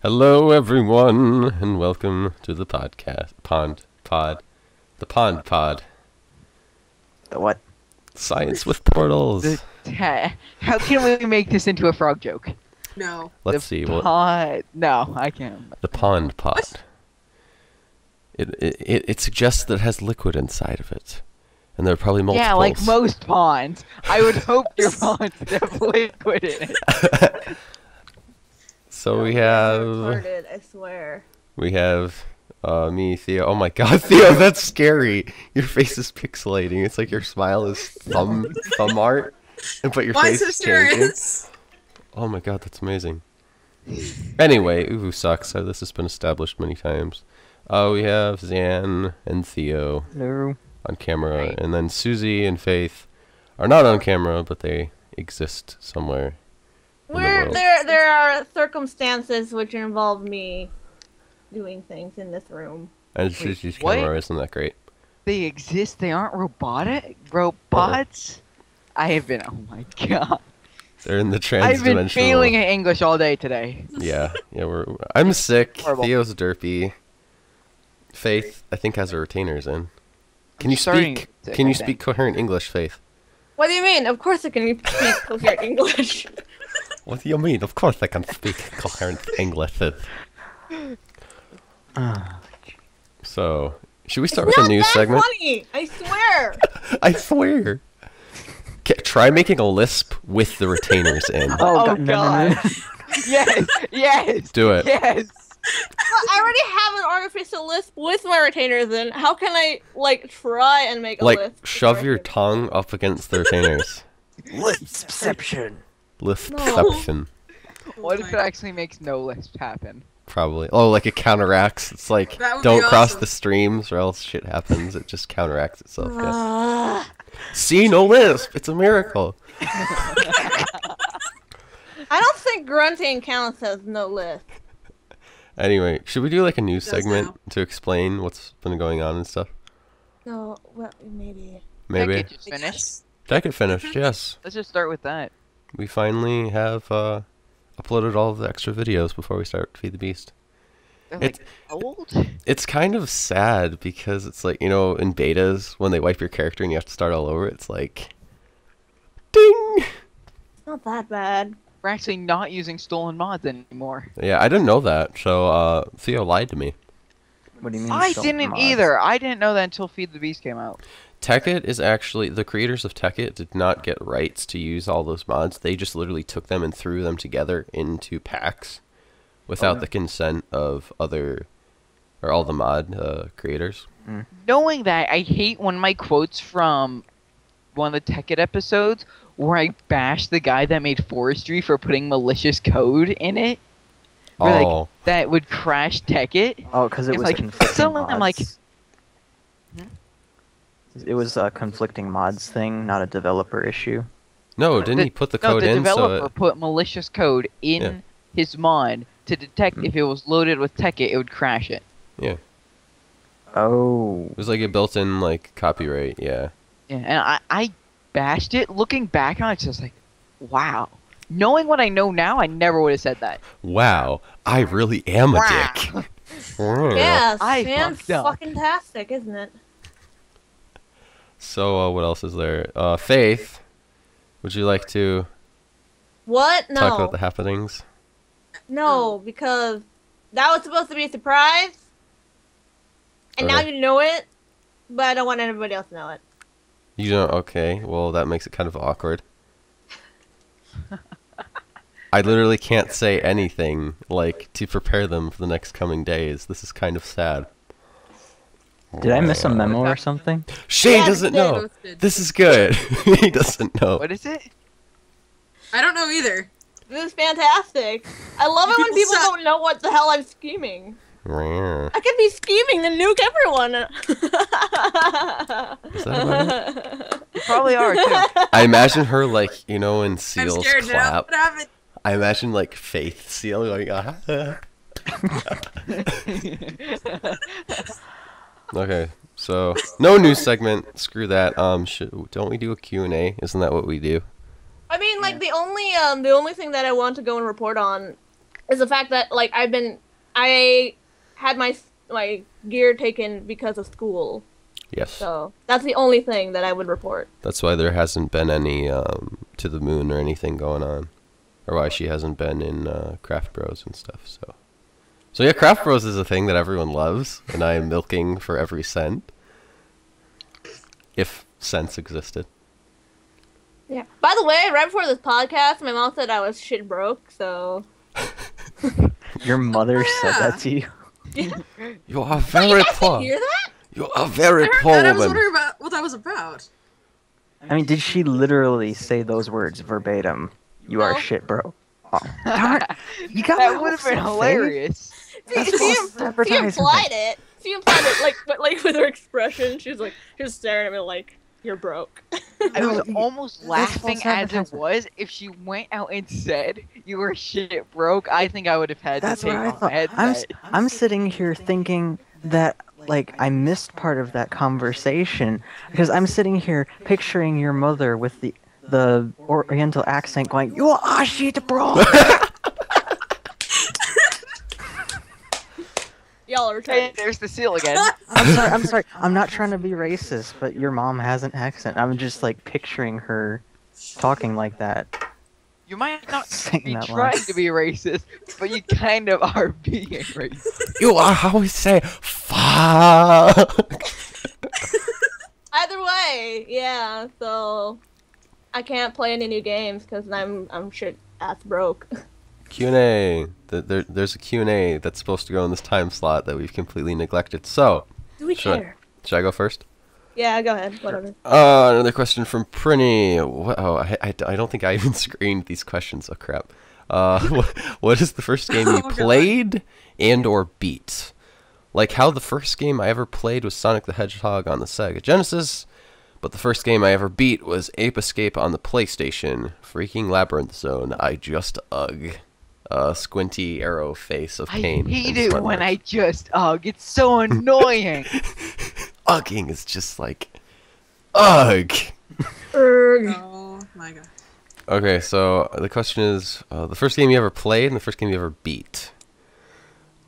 Hello, everyone, and welcome to the podcast. The Pond Pod. The what? Science with portals. How can we make this into a frog joke? No. Let's see. No, I can't. The Pond Pod. It suggests that it has liquid inside of it, and there are probably multiples. Yeah, like most ponds. I would hope your ponds have liquid in it. So we have. Retarded, I swear. We have me, Theo. Oh my God, Theo, that's scary. Your face is pixelating. It's like your smile is thumb art, but your face is changing. Oh my God, that's amazing. Anyway, Uwu sucks. So this has been established many times. We have Zan and Theo on camera, and then Susie and Faith are not on camera, but they exist somewhere. There are circumstances which involve me doing things in this room. And Susie's camera isn't that great. They exist. They aren't robots. I have been. Oh my God. They're in the trans-dimensional. I've been failing in English all day today. Yeah. I'm sick. Horrible. Theo's derpy. Faith, I think, has her retainers in. Can you speak coherent English, Faith? What do you mean? Of course I can speak coherent English. What do you mean? Of course I can speak coherent English. So, should we start with a news segment? Funny, I swear. I swear. Try making a lisp with the retainers in. Oh God. Yes. Do it. Yes. I already have an artificial lisp with my retainers in. How can I, try and make a lisp? Shove your tongue up against the retainers. Lispception. Lispception. What if it actually makes no lisp happen? Probably. Oh, like it counteracts. It's like, don't cross the streams or else shit happens. It just counteracts itself. Yes. See, no lisp. It's a miracle. I don't think grunting counts as no lisp. Anyway, should we do like a news segment to explain what's been going on and stuff? No, well, maybe. Maybe. That just finished. That get finished, yes. Let's just start with that. We finally have uploaded all of the extra videos before we start Feed the Beast. They're old? It's kind of sad because it's like, in betas, when they wipe your character and you have to start all over, it's like, ding! It's not that bad. We're actually not using stolen mods anymore. Yeah, I didn't know that, so Theo lied to me. What do you mean? I didn't either. I didn't know that until Feed the Beast came out. Tekkit is actually, the creators of Tekkit did not get rights to use all those mods. They just literally took them and threw them together into packs without the consent of all the mod creators. Mm. Knowing that, I hate one of my quotes from one of the Tekkit episodes where I bashed the guy that made Forestry for putting malicious code in it. Where, that would crash Tekkit. Oh, because it was conflicting mods. I'm like... It was a conflicting mods thing, not a developer issue. No, didn't he put the code in? The developer put malicious code in his mod to detect if it was loaded with Tekkit, it would crash it. Yeah. Oh. It was like a built-in copyright. Yeah. Yeah, and I bashed it. Looking back on it, it's just like, wow. Knowing what I know now, I never would have said that. Wow, I really am a dick. Yeah, I Sam's fucking tastic, isn't it? So, what else is there? Faith, would you like to What? No. talk about the happenings? No, because that was supposed to be a surprise. And now you know it, but I don't want anybody else to know it. You don't? Okay, well, that makes it kind of awkward. I literally can't say anything, to prepare them for the next coming days. This is kind of sad. Did I miss a memo or something? Shane doesn't know. This is good. He doesn't know. What is it? I don't know either. This is fantastic. I love it when people don't know what the hell I'm scheming. I could be scheming to nuke everyone. Is that about it? You probably are, too. I imagine her, in Seal's I'm scared clap. now. I imagine, Faith Seal going, ah. Okay, So no news segment. Screw that. Don't we do a Q&A? Isn't that what we do? I mean, like the only thing that I want to go and report on is the fact that like I had my gear taken because of school. Yes. So that's the only thing that I would report. That's why there hasn't been any to the moon or anything going on, or why she hasn't been in Craft Bros and stuff. So yeah, Craft Bros is a thing that everyone loves, and I am milking for every cent, if cents existed. Yeah. By the way, right before this podcast, my mom said I was shit broke. So. Your mother said that to you. Yeah. You are very poor. Hear that? You are very I poor heard that. I was woman. wondering about what that was about. I mean, did she literally say those words verbatim? You are No. shit, bro. Oh, darn. You got That would have been hilarious. She implied it. She implied it like with her expression. She was staring at me like, "You're broke." I was No, almost laughing false as it advertisement. was. If she went out and said you were shit broke, I think I would have had That's to take what I off my thought. headset. I'm sitting here thinking that like I missed part of that conversation because I'm sitting here picturing your mother with the Oriental accent going, "You are shit, bro." Y'all are Hey, retarded. there's the seal again. I'm sorry. I'm not trying to be racist, but your mom has an accent. I'm just like picturing her talking like that. You might not Saying be that trying line. to be racist, but you kind of are being racist. You are how we say fuck. Either way, yeah. So I can't play any new games because I'm shit ass broke. Q&A. There's a Q&A that's supposed to go in this time slot that we've completely neglected. So, Do we Should I- care? should I go first? Yeah, go ahead. Whatever. Another question from Prinny. I don't think I even screened these questions. Oh crap. What is the first game you Oh, God. played and or beat? Like how the first game I ever played was Sonic the Hedgehog on the Sega Genesis, but the first game I ever beat was Ape Escape on the PlayStation. Freaking Labyrinth Zone. I just ugh. Squinty arrow face of I pain. hate and it smart when marks. I just ugh. It's so annoying. Ugging is just like ugh. Oh my god. Okay, so the question is the first game you ever played and the first game you ever beat.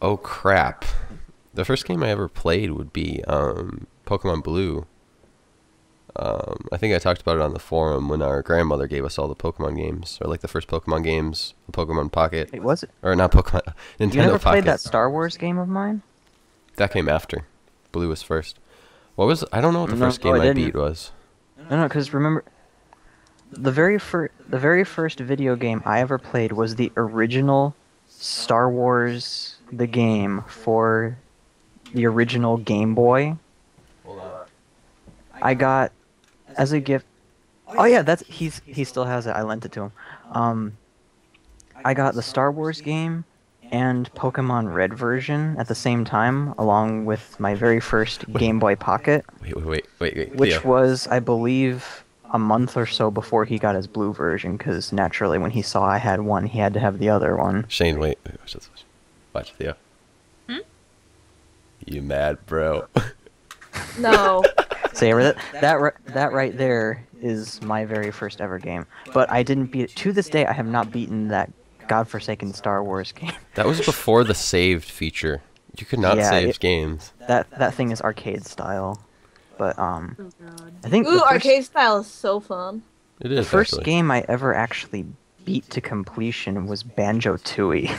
Oh crap. The first game I ever played would be Pokemon Blue. I think I talked about it on the forum when our grandmother gave us all the Pokemon games, or like the first Pokemon games, Pokemon Pocket, Wait, was it? or not Pokemon, Nintendo You never Pocket. played that Star Wars game of mine? That came after. Blue was first. What was? I don't know what the No, first game I I didn't. beat was. No, because remember, the very first video game I ever played was the original Star Wars, the game for the original Game Boy. Hold on. I got as a gift. Oh yeah, he still has it. I lent it to him. I got the Star Wars game and Pokemon Red version at the same time, along with my very first Game Boy Pocket, Wait. which Theo. was, I believe, a month or so before he got his blue version, because naturally when he saw I had one, he had to have the other one. Shane, wait. Watch this. Watch Theo. Hmm? You mad, bro? No. So yeah, that right there is my very first ever game. But I didn't beat it. To this day, I have not beaten that godforsaken Star Wars game. That was before the saved feature. You could not Yeah, save games. That thing is arcade style. But Oh god. I think Ooh, the first, arcade style is so fun. It the is first actually. game I ever actually beat to completion was Banjo-Tooie.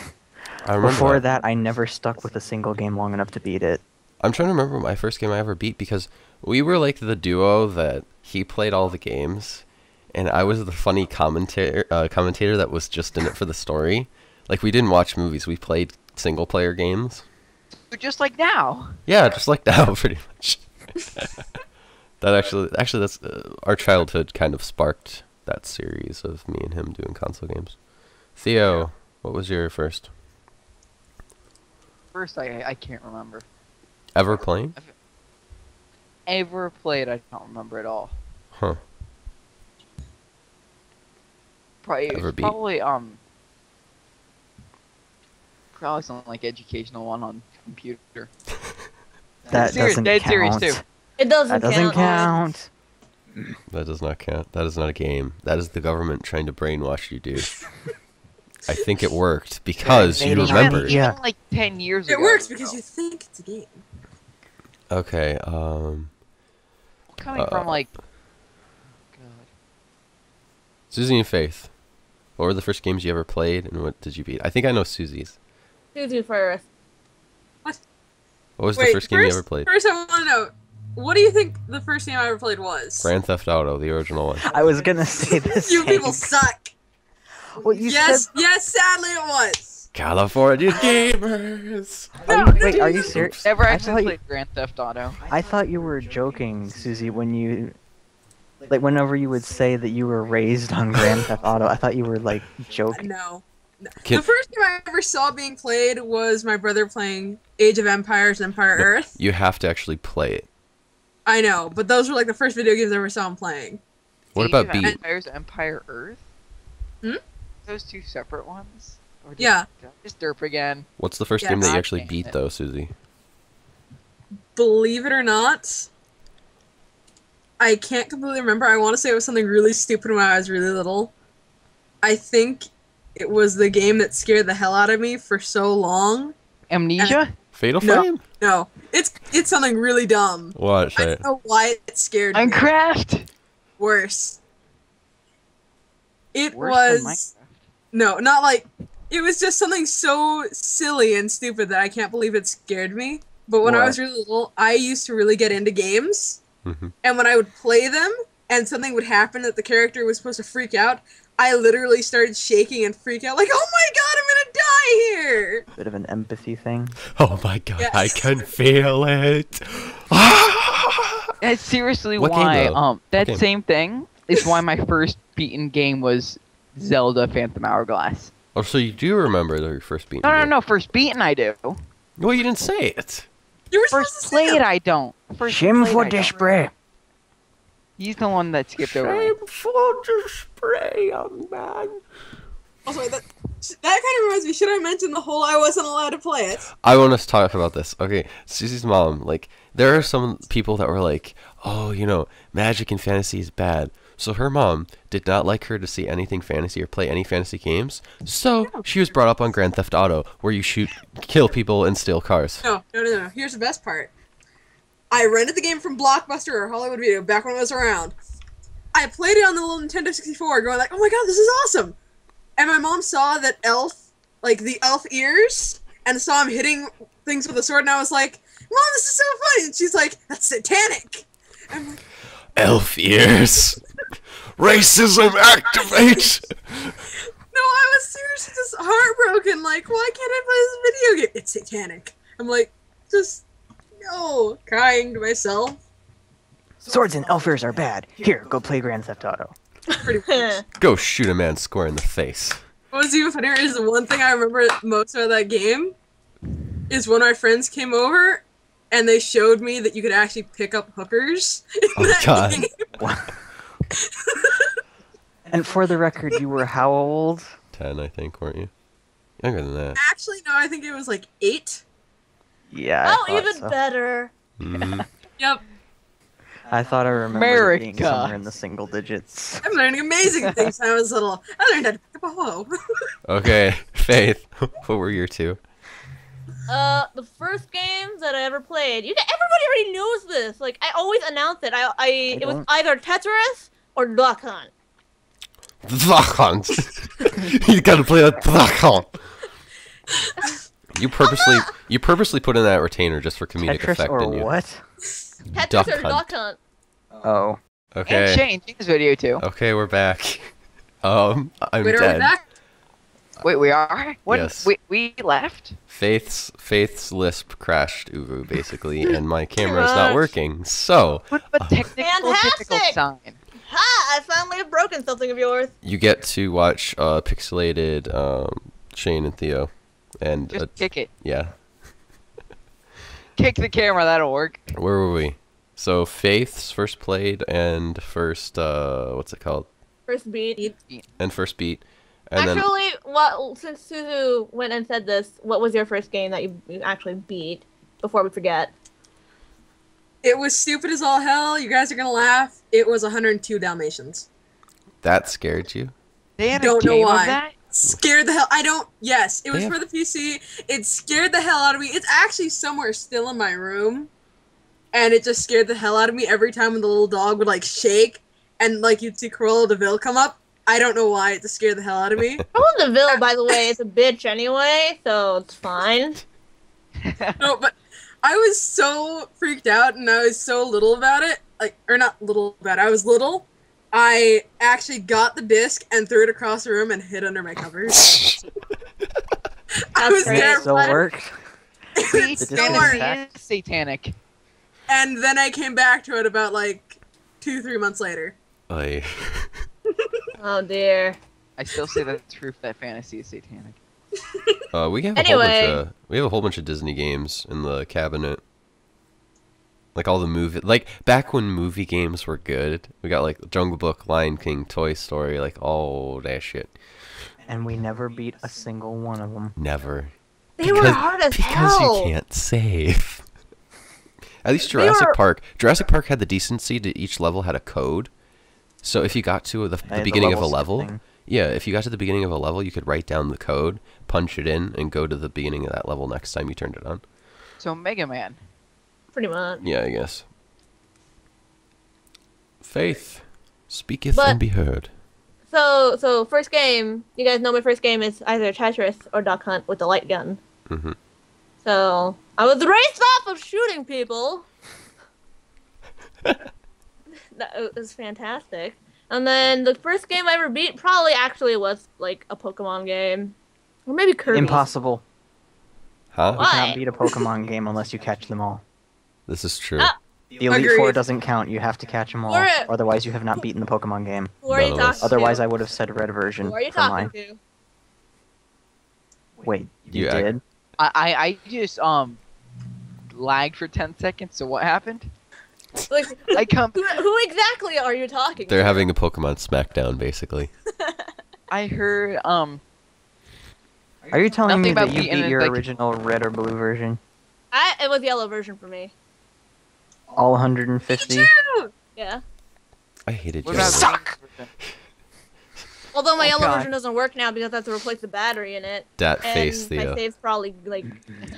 I remember Before that. that, I never stuck with a single game long enough to beat it. I'm trying to remember my first game I ever beat because we were like the duo that he played all the games, and I was the funny commentator that was just in it for the story. Like we didn't watch movies; we played single player games. But just like now. Yeah, just like now, pretty much. That actually, that's our childhood kind of sparked that series of me and him doing console games. Theo, what was your first First, I can't remember. ever playing? Ever played, I don't remember at all. Huh. Ever beat? Probably some like educational one on computer. That Serious, doesn't dead count. serious too. It doesn't That doesn't count. That does not count. That is not a game. That is the government trying to brainwash you, dude. I think it worked because you remembered. Even like 10 years ago. It works because you think it's a game. Okay, Coming from like... God. Susie and Faith. What were the first games you ever played, and what did you beat? I think I know Susie's. Susie first. What? What was the first game you ever played? First, I want to know, what do you think the first game I ever played was? Grand Theft Auto, the original one. I was gonna say this. You people suck. Well, you Yes, said... yes, sadly it was. California gamers. Wait, are you serious? Never I actually thought you- played Grand Theft Auto. I thought you were joking, Susie, when you... Like, whenever you would say that you were raised on Grand Theft Auto, I thought you were, like, joking. No. The first game I ever saw being played was my brother playing Age of Empires, Empire Earth. You have to actually play it. I know, but those were like the first video games I ever saw him playing. What about Beat? Empires, Empire Earth? Hmm? Those two separate ones? Or Yeah. Just derp again. What's the first Yeah, game that you God actually damn beat, it. though, Susie? Believe it or not, I can't completely remember. I want to say it was something really stupid when I was really little. I think it was the game that scared the hell out of me for so long. Amnesia? Fatal No. Frame? No, it's something really dumb. What? I don't know why it scared me. Minecraft? Worse. It Worse than was Minecraft. no, not like it was just something so silly and stupid that I can't believe it scared me. But when I What? was really little, I used to really get into games. Mhm. And when I would play them and something would happen that the character was supposed to freak out, I literally started shaking and freak out like, "Oh my god, I'm gonna die here!" Bit of an empathy thing. Oh my god, Yes. I can feel it. That's seriously What game, why, though? that game? same thing is why my first beaten game was Zelda Phantom Hourglass. Oh, so you do remember your first beat? No, first beaten I do. Well, you didn't say it. You were First supposed to say played it. I don't. First Shame played, for I the don't. spray. He's the one that skipped over me. for the spray, young man. Also, that kind of reminds me. Should I mention the whole I wasn't allowed to play it? I want us to talk about this. Okay, Susie's mom, like, there are some people that were like, oh, you know, magic and fantasy is bad. So her mom did not like her to see anything fantasy or play any fantasy games. So she was brought up on Grand Theft Auto, where you kill people, and steal cars. No. Here's the best part. I rented the game from Blockbuster or Hollywood Video back when it was around. I played it on the little Nintendo 64, going like, "Oh my god, this is awesome!" And my mom saw that elf, like the elf ears, and saw him hitting things with a sword, and I was like, "Mom, this is so funny!" And she's like, "That's satanic." I'm like, Elf ears. Racism activate. no, I was seriously just heartbroken. Like, why can't I play this video game? It's satanic. I'm like, just no, crying to myself. Swords and elf ears are bad. Here, go play Grand Theft Auto. Pretty much. Go shoot a man square in the face. What was even funnier is the one thing I remember most about that game is when our friends came over and they showed me that you could actually pick up hookers in Oh, that God. game. And for the record, you were how old? 10, I think, weren't you? Younger than that. Actually, no, I think it was like 8. Yeah. I Oh, thought even so. better. Mhm. Yep. I thought I remembered it being America. somewhere in the single digits. I'm learning amazing things when I was little. I learned how to pick up a hoe. Okay, Faith, what were your two? The first games that I ever played. Everybody already knows this. Like, I always announce it. It was don't. either Tetris or Duck Hunt. Duck Hunt. You gotta play that Duck Hunt. You purposely put in that retainer just for comedic Tetris effect, or didn't you? what? Tetris Duck or Hunt. Duck Hunt. Oh. And Okay. Shane, Shane's video too. Okay, we're back. I'm Wait, are we dead. back? Wait, we are? When, Yes. we left? Faith's lisp crashed, Uvu, basically, and my camera is not working. So What a technical difficult Fantastic! sign. Ha! I finally have broken something of yours. you get to watch pixelated Shane and Theo, and Just kick it. yeah. Kick the camera, that'll work. Where were we? So Faith's first played and first what's it called? First beat. And first beat, and then Actually, since Suzu went and said this, what was your first game that you actually beat? Before we forget. It was stupid as all hell. You guys are gonna laugh. It was 102 Dalmatians. That scared you? They had Don't a game know why. of that? Scared the hell. I don't. Yes, it was Damn. for the PC. It scared the hell out of me. It's actually somewhere still in my room, and it just scared the hell out of me every time when the little dog would like shake and like you'd see Cruella de Vil come up. I don't know why it just scared the hell out of me. Cruella de Vil, by the way, is a bitch anyway, so it's fine. No, but I was so freaked out and I was so little about it. Like, or not little about it. I was little. I actually got the disc and threw it across the room and hid under my covers. I was great. terrified. It still worked. It The still disc worked. intact? Is satanic. And then I came back to it about like 2-3 months later. Oy. Oh dear. I still say that's proof that fantasy is satanic. We have Anyway. a whole bunch of Disney games in the cabinet. Like all the like back when movie games were good. We got like Jungle Book, Lion King, Toy Story, like all that shit. And we never beat a single one of them. Never. They were hard as Because hell. you can't save. At least They Jurassic were- Park. Jurassic Park had the decency to each level had a code. So if you got to the The beginning of a level level, thing. yeah, if you got to the beginning of a level, you could write down the code, punch it in, and go to the beginning of that level next time you turned it on. So Mega Man. Pretty much. Yeah, I guess. Faith, speaketh But- and be heard. So first game, you guys know my first game is either Tetris or Duck Hunt with the light gun. Hmm. So I was raised off of shooting people. That was fantastic. And then the first game I ever beat probably actually was like a Pokemon game, or maybe Kirby. Impossible. Huh? You What? cannot beat a Pokemon game unless you catch them all. This is true. Ah. The Elite Agreed. Four doesn't count. You have to catch them all. Who are- Otherwise, you have not beaten the Pokemon game. Who are you None of us. talking Otherwise, to? I would have said red version Who are you for talking mine. to? Wait, you You did? I just lagged for 10 seconds. So what happened? Like, I come. who exactly are you talking They're to? having a Pokemon Smackdown, basically. I heard Are you telling me Nothing that about you beating beat it, your like- original red or blue version? It was yellow version for me. All 150? Yeah. I hated What Yellow. about Suck! Although my Oh, yellow God. version doesn't work now because I have to replace the battery in it. That And face, my Theo. save's probably like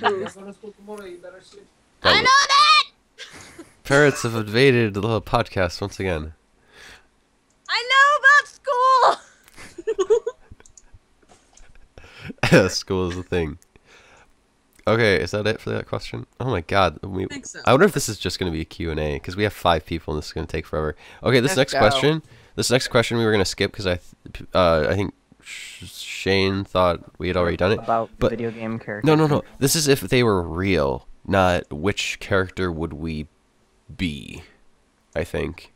boost. That I was- know that! Parrots have invaded the little podcast once again. I know about school! School is a thing. Okay, is that it for that question? Oh my god. I think so. I wonder if this is just going to be a Q&A, because we have 5 people and this is going to take forever. Okay, this Let's next go. question we were going to skip because I think Shane thought we had already done it. About But- video game characters. No. This is if they were real, not which character would we be, I think.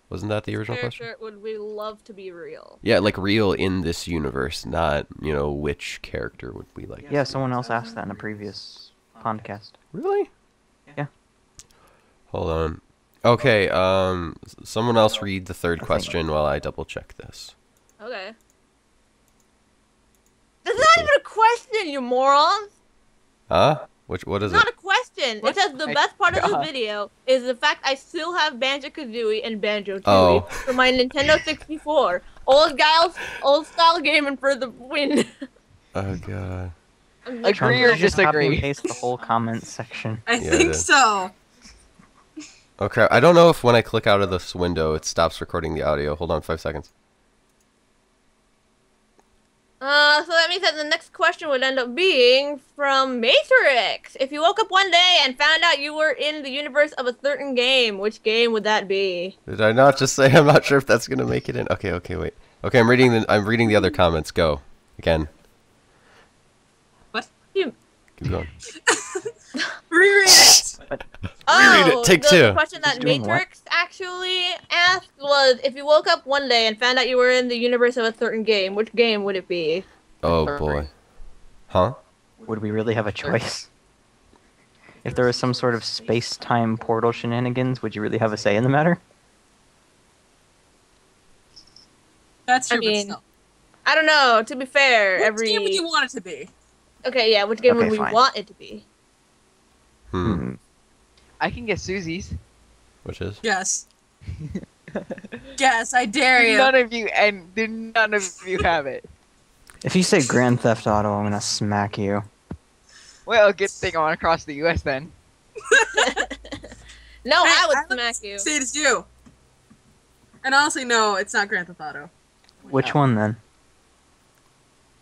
Wasn't that the original question? Character would we love to be real? Yeah, like real in this universe, not, which character would we like. Yeah, someone else asked that in a previous podcast. Really? Yeah. Hold on. Okay, someone else read the third think- question while I double check this. Okay. That's not even a question, you morons! Huh? What is It's not it? a question. What? It says the My best part of God. this video is the fact I still have Banjo-Kazooie and Banjo-Tooie Oh. for my Nintendo 64. Old style gaming for the win. Oh god. I'm Agree Trump, or did you just copy disagree? and paste the whole comment section. I Yeah, think it is. so. Oh crap, I don't know if when I click out of this window it stops recording the audio. Hold on 5 seconds. So that means that the next question would end up being from Matrix. If you woke up one day and found out you were in the universe of a certain game, which game would that be? Did I not just say I'm not sure if that's gonna make it in? Okay, wait. Okay, I'm reading the other comments. Go. Again. What? You- Keep going. Reread it. Reread it, take the two. question that Who's doing what? Matrix actually asked was, if you woke up one day and found out you were in the universe of a certain game, which game would it be? Oh Sorry. boy. Huh? Would we really have a choice? If there was some sort of space-time portal shenanigans, would you really have a say in the matter? That's true, I mean, but still. I don't know. To be fair, Which game would you want it to be? Okay, yeah, which game Okay, would we fine. want it to be? Hmm. I can get Susie's. Which is? Guess. Guess, I dare you. None of you have it. If you say Grand Theft Auto, I'm gonna smack you. Well, good thing I went across the U.S. then. No, I would smack you. Say it's you. And honestly, no, it's not Grand Theft Auto. Which one then?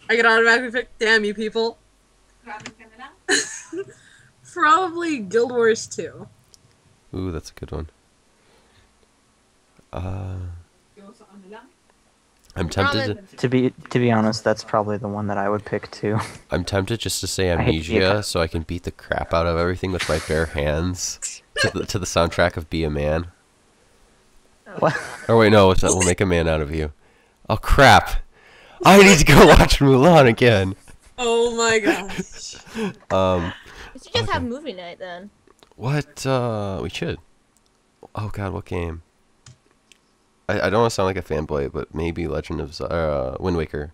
I could automatically pick. Damn you people. Probably Guild Wars 2. Ooh, that's a good one. I'm tempted To be honest, that's probably the one that I would pick too. I'm tempted just to say I hate Amnesia so I can beat the crap out of everything with my bare hands to the soundtrack of Be a Man. What? Or wait, no, that will make a man out of you. Oh crap! I need to go watch Mulan again. Oh my gosh. We should just have movie night then. What? We should. Oh god, what game? I don't want to sound like a fanboy, but maybe Legend of Wind Waker.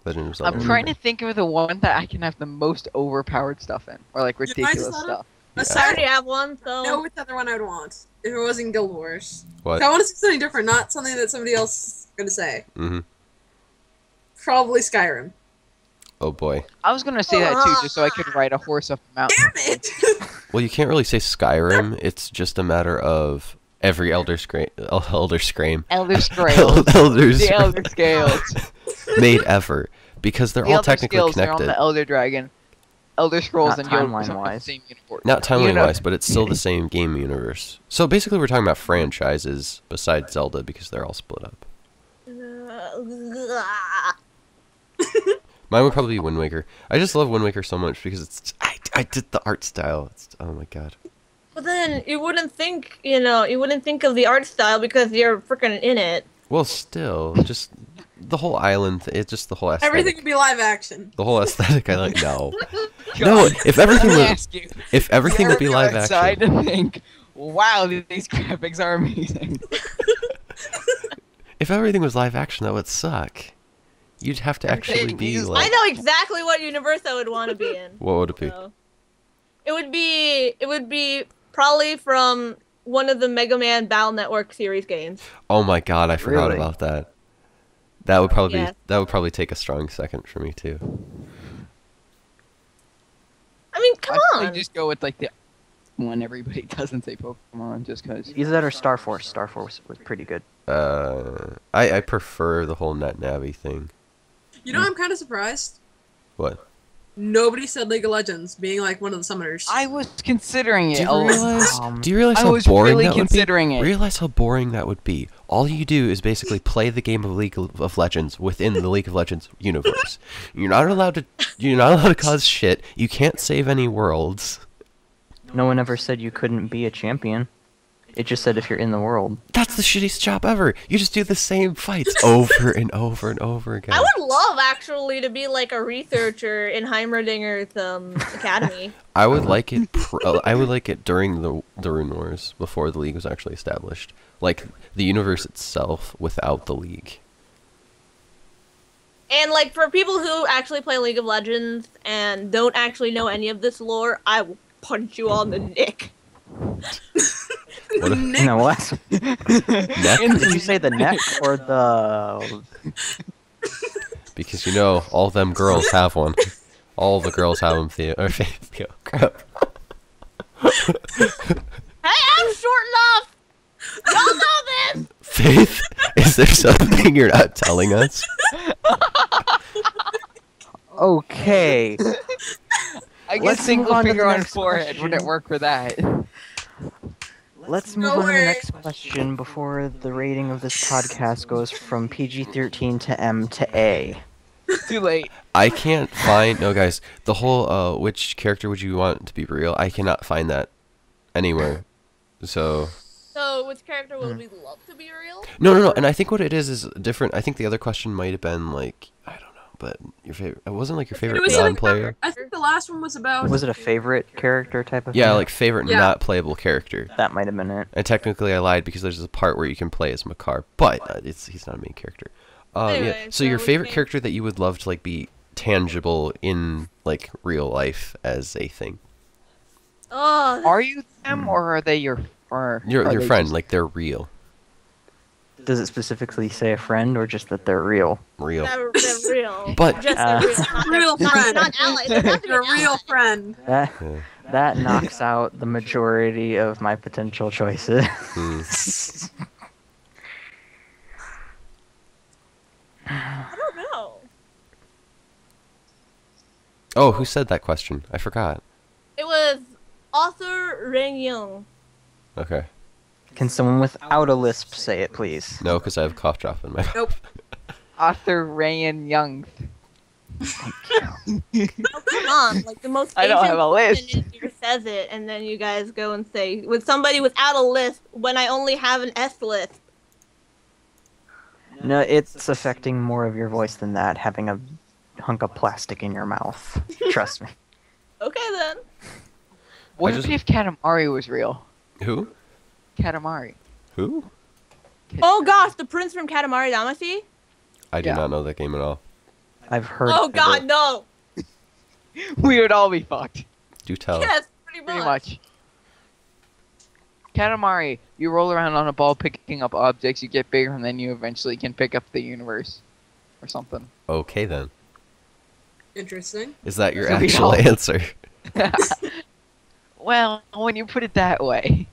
Legend of Zelda. I'm trying to think of the one that I can have the most overpowered stuff in, or like ridiculous stuff. I already have one, so. No, which other one I would want if it wasn't Guild Wars. What? I want to see something different, not something that somebody else is gonna say. Mm-hmm. Probably Skyrim. Oh boy. I was gonna say that too, just so I could ride a horse up the mountain. Damn it! Well, you can't really say Skyrim. It's just a matter of every Elder Scrolls Elder Scrolls. Elders The Elder Scales. made ever, because they're The all Elder technically Scales, they're connected. on the Elder Dragon. Elder Scrolls Not and Guild Wars timeline-wise. are the same universe. Not timeline You know- wise, but it's still the same game universe. So basically, we're talking about franchises besides Zelda because they're all split up. Mine would probably be Wind Waker. I just love Wind Waker so much because it's I did the art style. Oh my god. But then you wouldn't think, you wouldn't think of the art style because you're freaking in it. Well, still, just the whole island. It's just the whole aesthetic. Everything could be live action. The whole aesthetic. I like. No. No. If everything Let me would, ask you, if everything would be live go outside action. and think, wow, these graphics are amazing. If everything was live action, that would suck. You'd have to actually be I like. know exactly what universe I would want to be in. What would it be? So, it would be probably from one of the Mega Man Battle Network series games. Oh my god, I forgot Really? about that. That would probably Yeah. that would probably take a strong second for me too. I mean, come I'd on. probably just go with like the one everybody doesn't say Pokemon just because. Either that or Star Force. Star Force was pretty good. I prefer the whole net navy thing. You know, I'm kind of surprised. What? Nobody said League of Legends being like one of the summoners. I was considering it. Do you a realize? lot. Do you realize I how was boring really that would considering be? it. Realize how boring that would be. All you do is basically play the game of League of Legends within the League of Legends universe. You're not allowed to cause shit. You can't save any worlds. No one ever said you couldn't be a champion. It just said if you're in the world. That's the shittiest job ever. You just do the same fights over and over and over again. I would love actually to be like a researcher in Heimerdinger's academy. I would like it. I would like it during the Rune Wars before the League was actually established. Like the universe itself without the League. And like for people who actually play League of Legends and don't actually know any of this lore, I will punch you on the neck. What if, You know what? neck? Did you say the neck or the? Because all them girls have one. All the girls have them. Theo, crap. Hey, I'm short enough! Y'all know this! Faith, is there something you're not telling us? Okay. I guess Let's single move on to finger the on next forehead question. wouldn't work for that. Let's No move on to the way. next question before the rating of this podcast goes from PG-13 to M to A. Too late. I can't find. No, guys. The whole which character would you want to be real? I cannot find that anywhere. So. So, which character would we love to be real? No. And I think what it is different. I think the other question might have been like, I don't know, but your favorite. It wasn't like your favorite It was something non-player. about- I think the last one was about. Was it a favorite character type of Yeah, thing? like favorite Yeah. not playable character. That might have been it. And technically, I lied because there's a part where you can play as Makar, but he's not a main character. Yeah. Anyway, So your so we favorite can- character that you would love to like be tangible in real life as a thing. Oh, Are you them or are they your Or Your friend, like they're real. Does it specifically say a friend or just that they're real? Real. They're real. But just they're real. Real friend. Not allies. They have to be You're a an real ally. friend. That knocks out the majority of my potential choices. I don't know. Oh, who said that question? I forgot. It was author Ren Young. Okay. Can someone without a lisp say it, please? No, because I have cough drop in my mouth. Nope. Arthur Ryan Young. Oh, come on. Like, the most I don't have a Asian list. person says it, and then you guys go and say, with somebody without a lisp, when I only have an S lisp. No, it's affecting more of your voice than that, having a hunk of plastic in your mouth. Trust me. Okay, then. What just- if Katamari was real? Who? Katamari. Who? Oh, gosh, the prince from Katamari Damacy? I do Yeah. not know that game at all. I've heard. Oh, of God, it. no. We would all be fucked. Do tell. Yes, pretty Pretty much. Katamari, you roll around on a ball picking up objects, you get bigger, and then you eventually can pick up the universe. Or something. Okay then. Interesting. Is that your So we actual all- answer? Well, when you put it that way.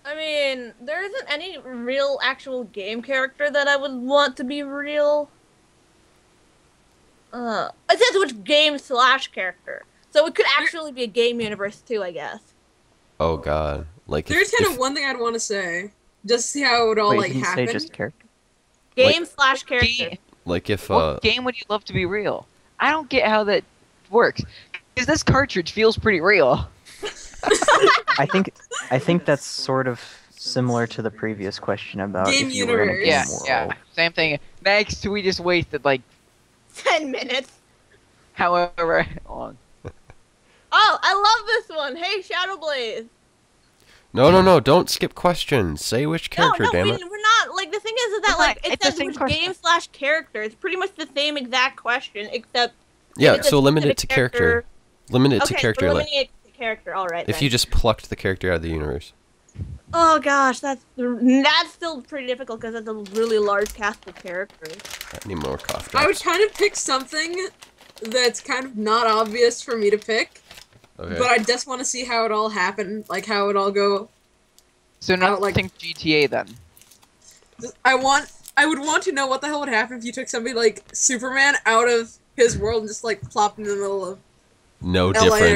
I mean, there isn't any real actual game character that I would want to be real. It says which game / character. So it could actually be a game universe too, I guess. Oh god. Like There's if, kind of one thing I'd want to say, just to see how it would all Wait, like you didn't happen. say just character. Game / character. like if What game would you love to be real? I don't get how that works. Because this cartridge feels pretty real. I think that's sort of similar to the previous question about Game if you were in a universe. game Yeah, world. yeah. Same thing. Next, we just wasted like 10 minutes. however long. Oh, I love this one. Hey, Shadowblaze. No, don't skip questions. Say which character, no, damn it. we're not. Like, the thing is that, It's like, not- it it's the says same which question. game / character. It's pretty much the same exact question, except... Yeah, it's a so limit it to specific character. Limit it to Okay, character. so Like, limiting it to character, alright if then. you just plucked the character out of the universe. Oh gosh, that's still pretty difficult because that's a really large cast of characters. I need more cough I would drops. kind of pick something that's kind of not obvious for me to pick, Okay. but I just want to see how it all happened, like how it all go. So don't like- nothing GTA then. I would want to know what the hell would happen if you took somebody like Superman out of his world and just like plopped in the middle of. No LA or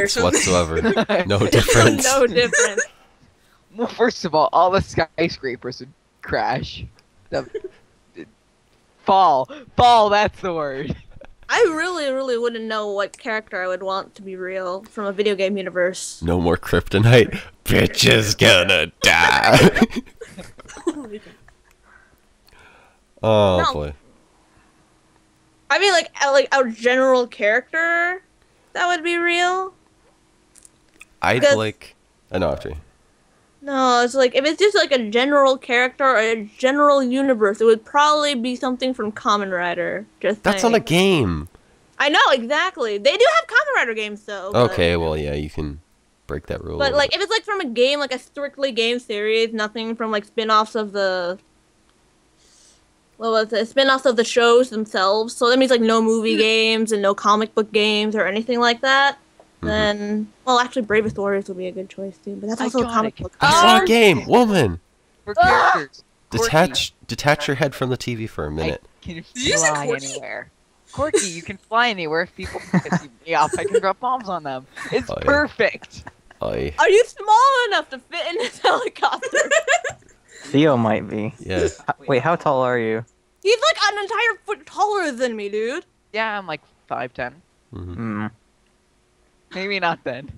difference something. whatsoever. No difference. No difference. Well, first of all the skyscrapers would crash. Fall, that's the word. I really wouldn't know what character I would want to be real from a video game universe. No more kryptonite. Bitch is gonna die. Oh No. boy. I mean, like a general character that would be real. I'd Because- like. I know after. No, it's like if it's just like a general character or a general universe, it would probably be something from Kamen Rider. Just That's saying. not a game. I know exactly. They do have Kamen Rider games though. but- Okay, well yeah, you can break that rule. But like if it's like from a game, like a strictly game series, nothing from like spin-offs of the what was it? Spin-offs of the shows themselves. So that means like no movie games and no comic book games or anything like that. Then well actually Bravest Warriors would be a good choice too, but that's also a comic Iconic. book. That's not a game, woman. For characters. Detach your head from the TV for a minute. I can you say fly Corky? anywhere. Corky, you can fly anywhere. If people piss me off, I can drop bombs on them. It's Oh, yeah. perfect. Aye. Are you small enough to fit in this helicopter? Theo might be. Yeah. Wait, how tall are you? He's like an entire foot taller than me, dude. Yeah, I'm like 5'10". Mhm. Hmm. Maybe not then.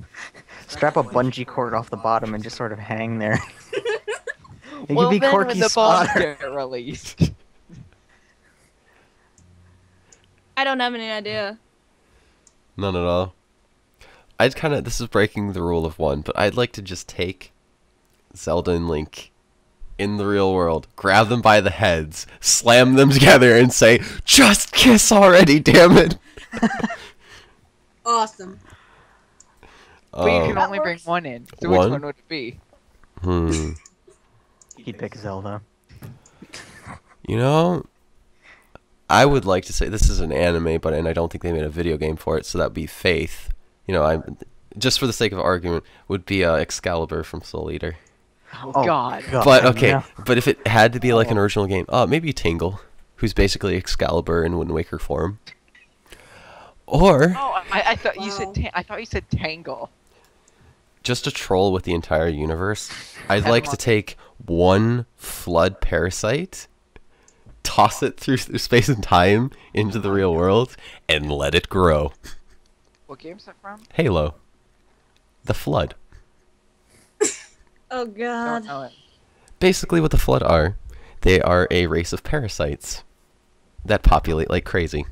Strap a bungee cord off the bottom and just sort of hang there. You Well, could be then when Corky's the bombs spotter. get released. I don't have any idea. None at all. I'd kind of. This is breaking the rule of one, but I'd like to just take Zelda and Link in the real world, grab them by the heads, slam them together, and say, "Just kiss already, damn it!" Awesome. But you can Um, only bring works. one in. So One? which one would it be? He'd pick Zelda. You know, I would like to say this is an anime, and I don't think they made a video game for it, so that would be Faith. You know, just for the sake of argument, would be Excalibur from Soul Eater. Oh, God. But okay, but if it had to be like an original game, maybe Tingle, who's basically Excalibur in Wind Waker form. Or I thought you said Tangle. Just a troll with the entire universe. I'd like to take one flood parasite, toss it through space and time into the real world, and let it grow. What game's that from? Halo. The Flood. Oh God. Don't know it. Basically what the Flood are, they are a race of parasites that populate like crazy.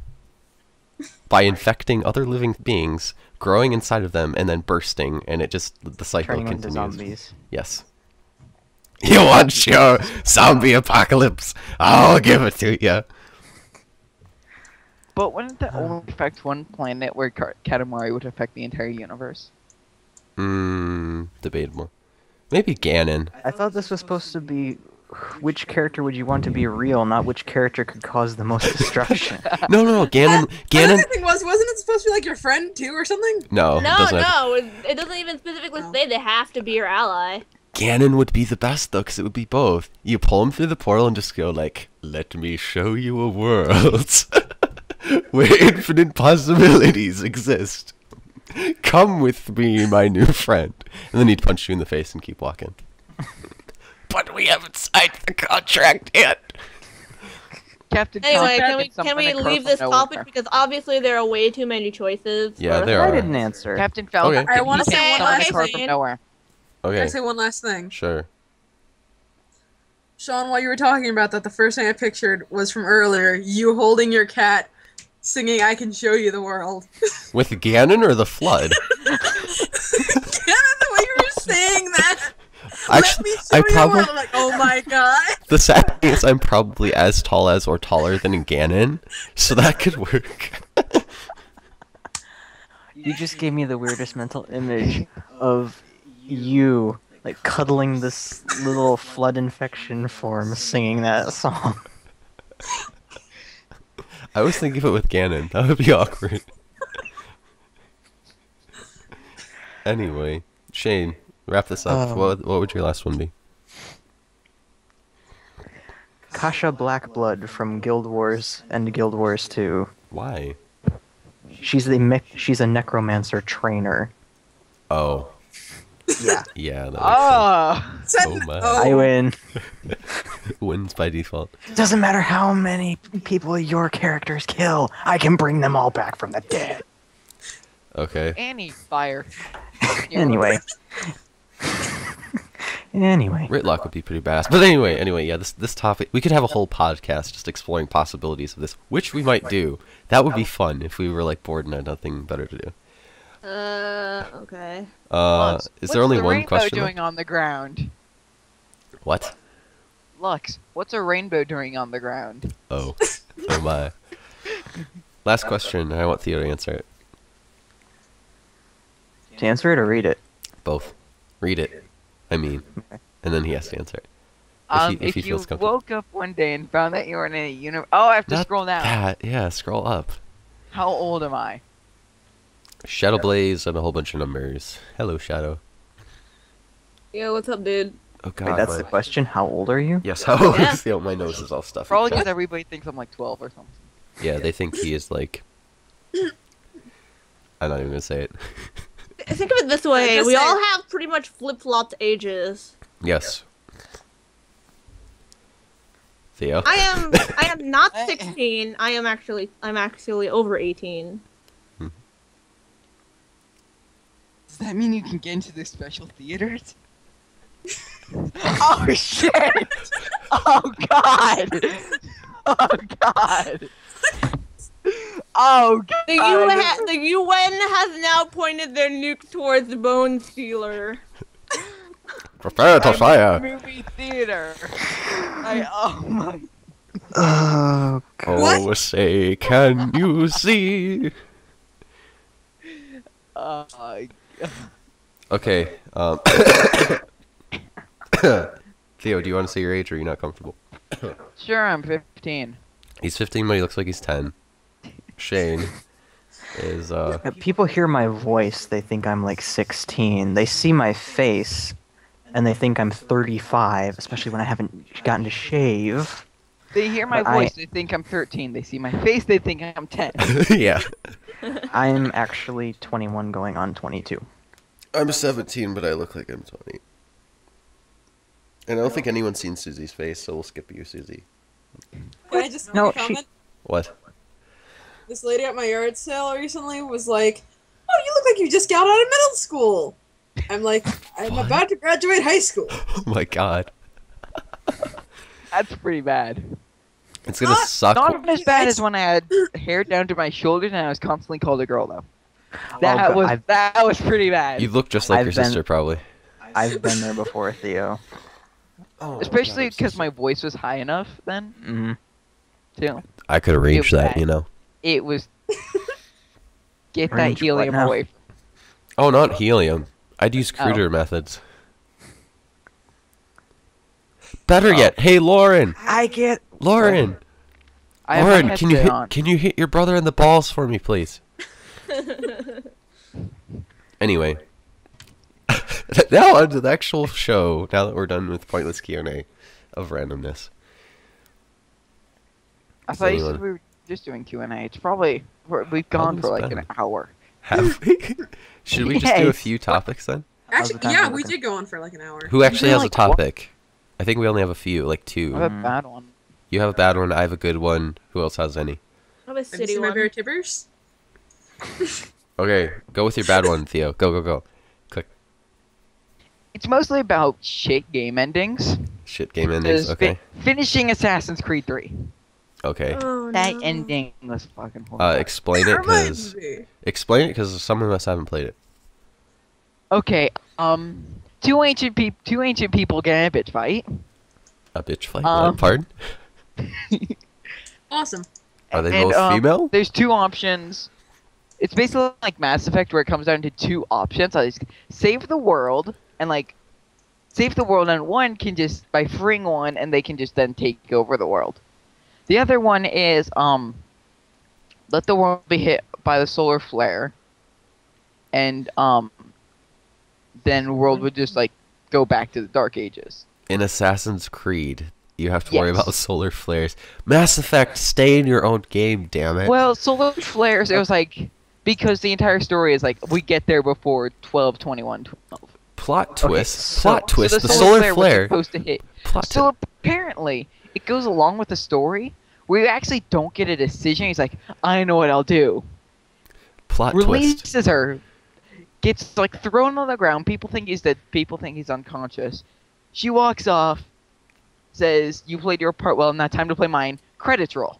By infecting other living beings, growing inside of them, and then bursting, and the cycle Turning continues. into zombies. Yes. You want your zombie apocalypse? I'll give it to you. But wouldn't that only affect one planet where Katamari would affect the entire universe? Debatable. Maybe Ganon. I thought this was supposed to be which character would you want to be real, not which character could cause the most destruction. No, Ganon. Another thing wasn't it supposed to be like your friend too or something? No, it doesn't even specifically say they have to be your ally. Ganon would be the best though, because it would be both. You pull him through the portal and just go like, "Let me show you a world where infinite possibilities exist. Come with me, my new friend." And then he'd punch you in the face and keep walking. But we haven't signed the contract yet. Captain. Anyway, can we leave this topic because obviously there are way too many choices. Yeah, there are. I didn't answer. Captain Falcon. Okay. I want to say one last thing. From nowhere. Okay. Can I say one last thing? Sure. Sean, while you were talking about that, the first thing I pictured was from earlier, you holding your cat, singing "I Can Show You the World." With Ganon or the Flood? Ganon, the way you were saying that. Actually, Let me show you the world. I'm like, oh my god. The sad thing is I'm probably as tall as or taller than Ganon, so that could work. You just gave me the weirdest mental image of you, like, cuddling this little flood infection form singing that song. I was thinking of it with Ganon. That would be awkward. Anyway, Shane, wrap this up. What would your last one be? Kasha Blackblood from Guild Wars and Guild Wars 2. Why? She's a necromancer trainer. Oh. Yeah. Yeah. That Oh. Oh my. I win. Wins by default. Doesn't matter how many people your characters kill, I can bring them all back from the dead. Okay. Annie, fire. Anyway. Ritlock would be pretty badass. But anyway, yeah, this topic, we could have a whole podcast just exploring possibilities of this, which we might do. That would be fun if we were like bored and had nothing better to do. Okay. Lux, Is there only one rainbow question? doing on the ground? What? Lux, what's a rainbow doing on the ground? Oh. Oh my. Last question, I want Theo to answer it. To answer it or read it? Both. Read it. I mean. And then he has to answer it. If he If you feels comfortable. woke up one day and found that you were in a universe... Oh, I have to scroll down. Yeah, scroll up. How old am I? Shadow Blaze and a whole bunch of numbers. Hello, Shadow. Yo, what's up, dude? Oh god. Wait, that's the question? How old are you? Yes, how old Yeah. is Theo? My nose is all stuffy. Probably because everybody thinks I'm like 12 or something. Yeah, they think he is like... I'm not even gonna say it. Think of it this way: Just we say- all have pretty much flip-flopped ages. Yes. Theo? I am not 16. I'm actually over 18. Does that mean you can get into the special theaters? Oh shit! Oh god! Oh god! Oh god! The UN has now pointed their nuke towards Bone Stealer. Prepare to fire! Movie theater. Oh my. Oh, Oh, What? say, can you see? Uh, Okay, Theo, do you want to say your age, or are you not comfortable? Sure, I'm 15. He's 15, but he looks like he's 10. Shane is People hear my voice, they think I'm like 16. They see my face, and they think I'm 35, especially when I haven't gotten to shave. They hear my voice, they think I'm 13. They see my face, they think I'm 10. yeah. I'm actually 21 going on 22. I'm 17, but I look like I'm 20. And I don't think anyone's seen Susie's face, so we'll skip you, Susie. Can I just No, comment? What? This lady at my yard sale recently was like, "Oh, you look like you just got out of middle school." I'm like, "I'm about to graduate high school." Oh my god. That's pretty bad. It's gonna suck. Not as bad as when I had hair down to my shoulders and I was constantly called a girl, though. That was pretty bad. You look just like your sister, probably. I've been there before, Theo. Oh, especially because my voice was high enough then. Mm-hmm. Too. I could arrange that, you know. It was. Get that Arrange helium what now? away. Oh, not helium. I'd use cruder methods. Better yet, hey Lauren. Lauren. Lauren, can you hit your brother in the balls for me, please? Anyway. Now on to the actual show. Now that we're done with pointless Q&A of randomness. I thought you said we were just doing Q&A. It's probably we've gone for like an hour. Have we? Should we just do a few topics then? Actually, yeah, we did go on for like an hour. Who actually has a topic? I think we only have a few, like 2. I have a bad one. You have a bad one. I have a good one. Who else has any? I have a Have you city seen my one. favorite tippers? Okay, go with your bad one, Theo. Go. Click. It's mostly about shit game endings. Shit game endings. Okay. Finishing Assassin's Creed 3. Okay. Oh, That no. ending was fucking horrible. Explain it, Reminds because me. some of us haven't played it. Okay, two ancient people get in a bitch fight. A bitch fight? Pardon? Awesome. Are they both female? There's 2 options. It's basically like Mass Effect, where it comes down to 2 options. Save the world, and one can just, by freeing one, and they can just then take over the world. The other one is, let the world be hit by the solar flare, and, then the world would just, like, go back to the Dark Ages. In Assassin's Creed, you have to worry about solar flares. Mass Effect, stay in your own game, damn it. Well, solar flares, it was like, because the entire story is like, we get there before 12/21/12. Plot twist. So The solar flare. was supposed to hit. So apparently, it goes along with the story, where you actually don't get a decision. He's like, I know what I'll do. Plot twist. Releases her, gets like thrown on the ground. People think he's dead. People think he's unconscious. She walks off, says, "You played your part well. Now time to play mine." Credits roll.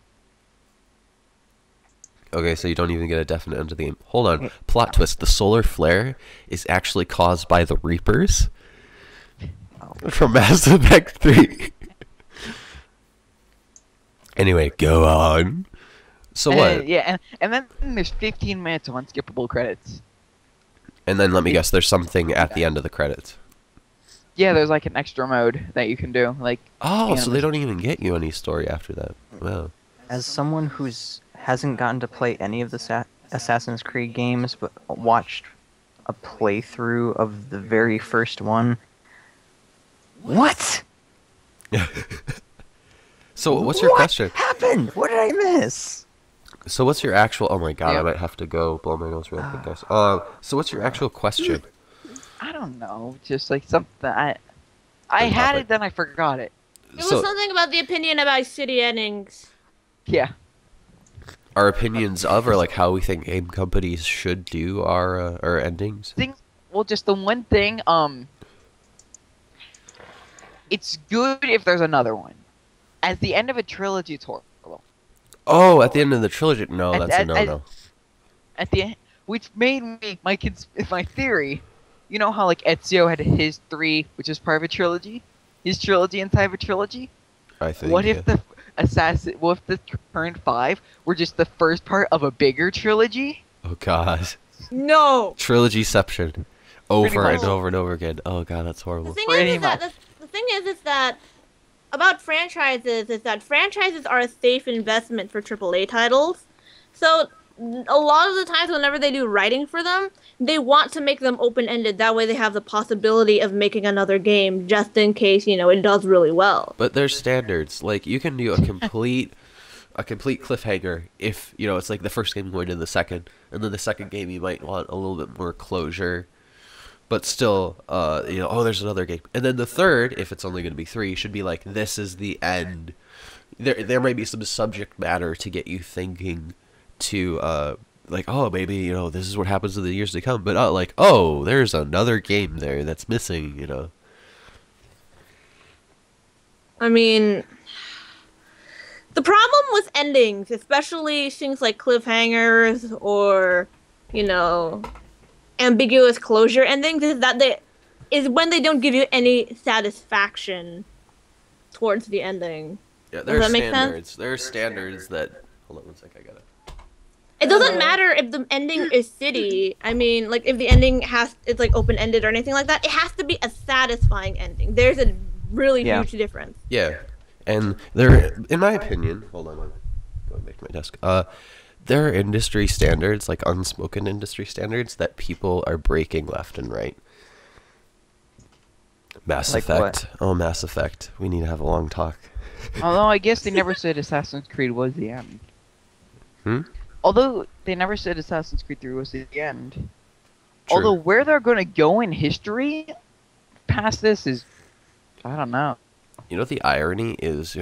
Okay, so you don't even get a definite end of the game. Hold on. Plot twist. The solar flare is actually caused by the Reapers from Mass Effect 3. Anyway, go on. So what? Yeah, and then there's 15 minutes of unskippable credits. And then let me guess, there's something at the end of the credits. Yeah, there's like an extra mode that you can do. Like, oh, so they don't even get you any story after that. Wow. As someone hasn't gotten to play any of the Assassin's Creed games, but watched a playthrough of the very first one. What? So what's your question? What happened? What did I miss? So what's your actual... Oh my god, I might have to go blow my nose real quick, guys. So what's your actual question? I don't know. Just like something I had it, then I forgot it. It was something about the opinion about city endings. Yeah. Our opinions of, or like how we think game companies should do our endings? Well, just the one thing, it's good if there's another one. At the end of a trilogy, it's horrible. Oh, at the end of the trilogy? No, that's a no-no. At the end, which made me, my theory, you know how like Ezio had his 3, which is part of a trilogy? His trilogy inside of a trilogy? I think, what if the current 5 were just the first part of a bigger trilogy? Oh god. No. Trilogyception. Over and over and over again. Oh god, that's horrible. The thing is that the thing is that about franchises is that franchises are a safe investment for AAA titles. So a lot of the times whenever they do writing for them, they want to make them open-ended. That way they have the possibility of making another game just in case, it does really well. But there's standards. Like, you can do a complete cliffhanger if, it's like the first game going to the second, and then the second game you might want a little bit more closure. But still, there's another game. And then the third, if it's only going to be 3, should be like, this is the end. There might be some subject matter to get you thinking to, maybe, this is what happens in the years to come. But there's another game there that's missing, I mean, the problem with endings, especially things like cliffhangers or, ambiguous closure endings, is when they don't give you any satisfaction towards the ending. Yeah, there are standards. There are standards that. Hold on one sec, I got it. It doesn't matter if the ending is shitty. I mean, like, if the ending it's like open-ended or anything like that, it has to be a satisfying ending. There's a really huge difference. Yeah, and there, in my opinion, hold on, I'm going back to my desk. There are industry standards, like unspoken industry standards, that people are breaking left and right. Mass Effect. What? Oh, Mass Effect. We need to have a long talk. Although I guess they never said Assassin's Creed was the end. Although they never said Assassin's Creed 3 was the end. True. Although where they're going to go in history past this is, I don't know. The irony is,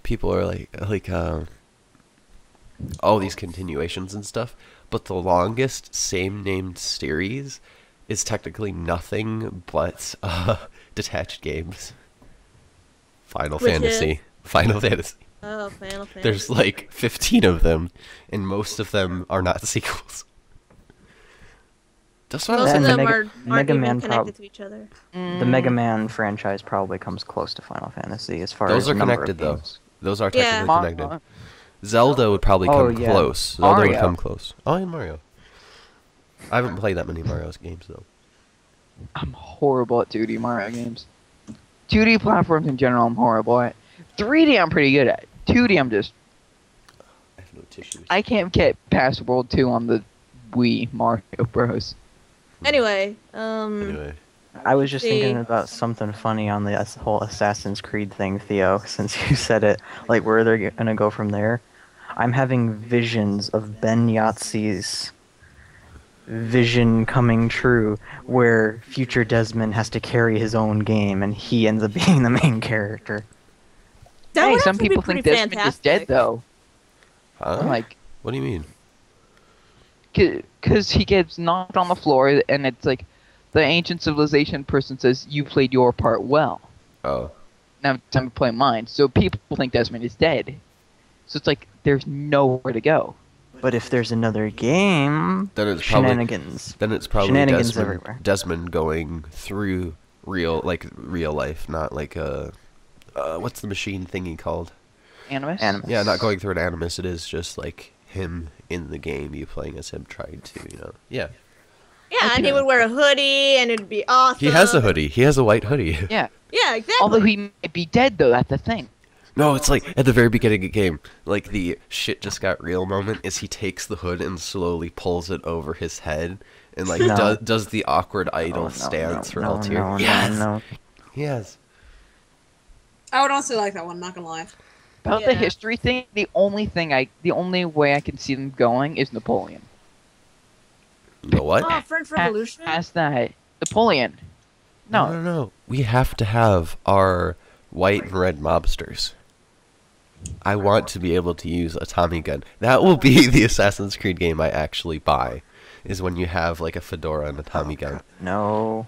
people are like all these continuations and stuff, but the longest same-named series is technically nothing but detached games. Final Fantasy. Oh, Final Fantasy. There's like 15 of them, and most of them are not sequels. Most of them aren't even connected to each other. The Mega Man franchise probably comes close to Final Fantasy as far as those are connected though. Those are technically connected. Zelda would probably come close. Zelda would come close. Oh, and Mario. I haven't played that many Mario games though. I'm horrible at 2D Mario games. 2D platforms in general, I'm horrible at. 3D, I'm pretty good at. 2D, I'm just. I have no tissues. I can't get past World 2 on the Wii Mario Bros. Anyway, I was just thinking about something funny on the whole Assassin's Creed thing, Theo, since you said it. Like, where they're gonna go from there. I'm having visions of Ben Yahtzee's vision coming true, where future Desmond has to carry his own game, and he ends up being the main character. Hey, some people think Desmond is dead, though. Huh? Like, what do you mean? Because he gets knocked on the floor, and it's like the ancient civilization person says, "You played your part well." Oh. Now it's time to play mine. So people think Desmond is dead. So it's like there's nowhere to go. But if there's another game, then it's shenanigans. Then it's probably shenanigans everywhere. Desmond going through real life, not like what's the machine thingy called? Animus? Yeah, not going through an Animus. It is just like him in the game, you playing as him, trying to, Yeah. Yeah, and he would wear a hoodie, and it'd be awesome. He has a hoodie. He has a white hoodie. Yeah. Yeah, exactly. Although he might be dead, though, that's the thing. No, it's like at the very beginning of the game, like the shit just got real moment is he takes the hood and slowly pulls it over his head and like does the awkward idol stance for Altair. No. Yes. I would also like that one, not gonna lie. About the history thing, the only way I can see them going is Napoleon. The what? Oh, French Revolution? Past that. Napoleon. No. We have to have our white and red mobsters. I want to be able to use a Tommy gun. That will be the Assassin's Creed game I actually buy, is when you have like a fedora and a Tommy gun. No.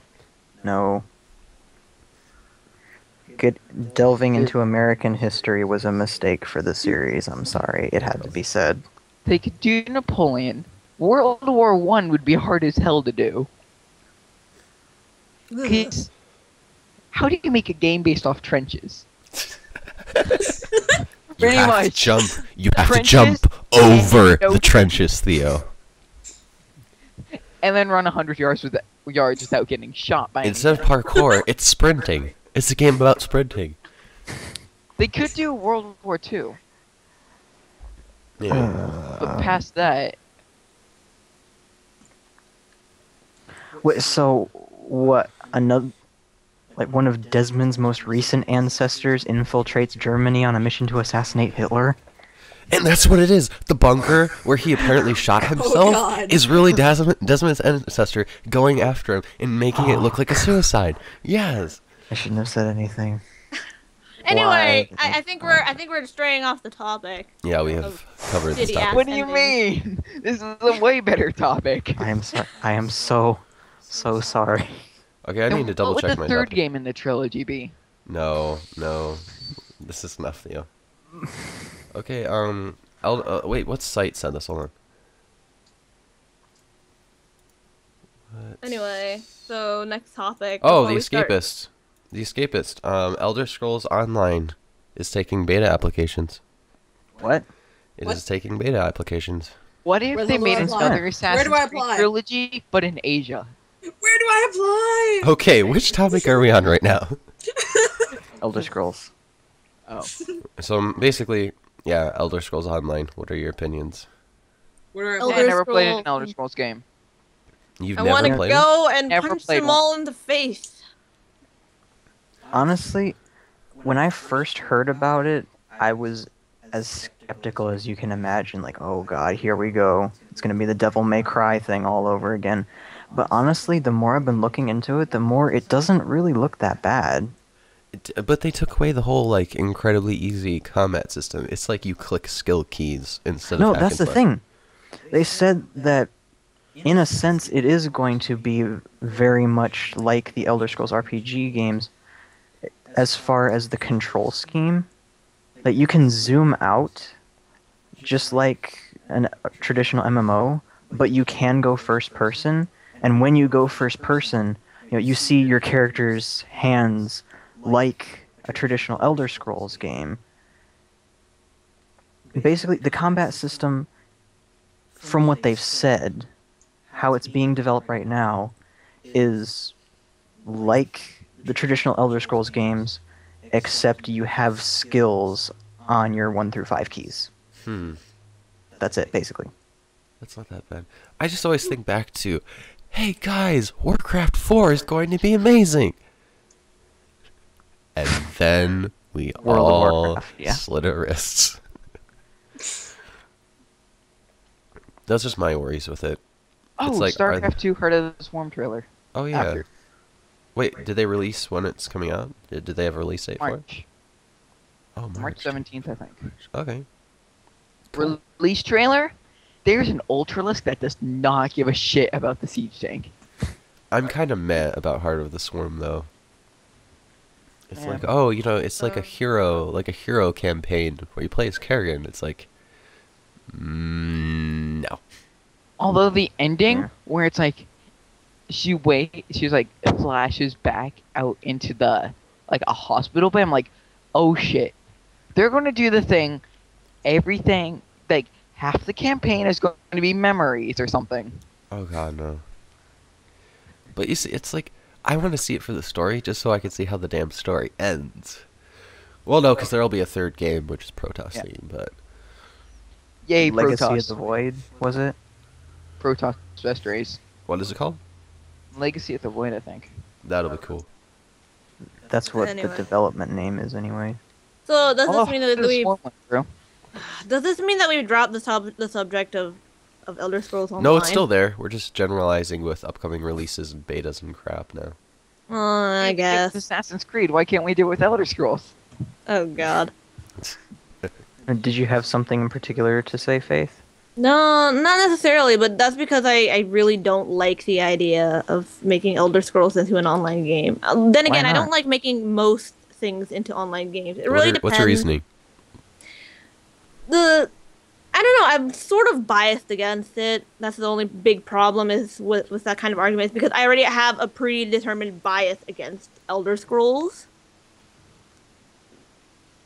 Delving into American history was a mistake for the series. I'm sorry. It had to be said. They could do Napoleon. World War I would be hard as hell to do. How do you make a game based off trenches? You have to jump over the trenches, Theo. And then run 100 yards without getting shot by Instead of parkour, it's sprinting. It's a game about sprinting. They could do World War II. Yeah. But past that... Wait, so what? Another, like one of Desmond's most recent ancestors infiltrates Germany on a mission to assassinate Hitler? And that's what it is. The bunker where he apparently shot himself is really Desmond's ancestor going after him and making it look like a suicide. Yes. I shouldn't have said anything. Anyway, I think we're straying off the topic. Yeah, we have covered this topic. What do you mean? This is a way better topic. I am sorry. I am so sorry. Okay, I need to double check my What would the third topic. game in the trilogy be? No. This is enough, Theo. Okay, wait, what site said this? Hold on. What? Anyway, so next topic. Oh, before The we start. Escapist. The Escapist. Elder Scrolls Online is taking beta applications. What? It is taking beta applications. What if Where's they the made apply? another Where Assassin's do I Creed apply? trilogy, but in Asia? Where do I apply? Okay, which topic are we on right now? Elder Scrolls. Oh. So basically, yeah, Elder Scrolls Online. What are your opinions? Where do I Elder apply? I never played Scrolls. an Elder Scrolls game. You've I never want to played it? go and Never punch played them one. all in the face. Honestly, when I first heard about it, I was as skeptical as you can imagine. Like, oh god, here we go. It's gonna be the Devil May Cry thing all over again. But honestly, the more I've been looking into it, the more it doesn't really look that bad. But they took away the whole, like, incredibly easy combat system. It's like you click skill keys instead No, of hack that's the and slay. thing. They said that, in a sense, it is going to be very much like the Elder Scrolls RPG games as far as the control scheme. That you can zoom out, just like a traditional MMO, but you can go first person. And when you go first person, you see your character's hands like a traditional Elder Scrolls game. Basically, the combat system, from what they've said, how it's being developed right now, is like the traditional Elder Scrolls games, except you have skills on your 1 through 5 keys. That's it, basically. That's not that bad. I just always think back to, hey guys, Warcraft 4 is going to be amazing! And then we World of all Warcraft, yeah. slit our wrists. That's just my worries with it. Oh, It's like, are StarCraft 2 Heart of the Swarm trailer. Oh yeah. After. Wait, did they release when it's coming out? Did they have a release date for it? March. Oh, March 17th, I think. Okay. Cool. Release trailer? There's an Ultralisk that does not give a shit about the siege tank. I'm kind of meh about Heart of the Swarm though. It's Yeah. like, oh, it's like a hero campaign where you play as Kerrigan. It's like, no. Although the ending, Yeah. where it's like, she's like, flashes back out into the, like, a hospital bed, I'm like, oh shit. They're going to do the thing, everything, like, half the campaign is going to be memories or something. Oh god, no. But you see, it's like, I want to see it for the story, just so I can see how the damn story ends. Well, no, because there'll be a third game, which is Protoss Yeah. theme, but... Yay, Legacy of Protoss. the Void, was it? Protoss Best Race. What is it called? Legacy of the Void, I think. That'll be cool. That's what Anyway. the development name is, anyway. So does Oh, this mean that the we Swarm went through. dropped the subject of Elder Scrolls Online? No, it's still there. We're just generalizing with upcoming releases and betas and crap now. I It's guess. Assassin's Creed. Why can't we do it with Elder Scrolls? Oh god. Did you have something in particular to say, Faith? No, not necessarily, but that's because I really don't like the idea of making Elder Scrolls into an online game. Then again, I not? don't like making most things into online games. It What's really your- depends. What's your reasoning? I don't know. I'm sort of biased against it. That's the only big problem is with that kind of argument, because I already have a predetermined bias against Elder Scrolls.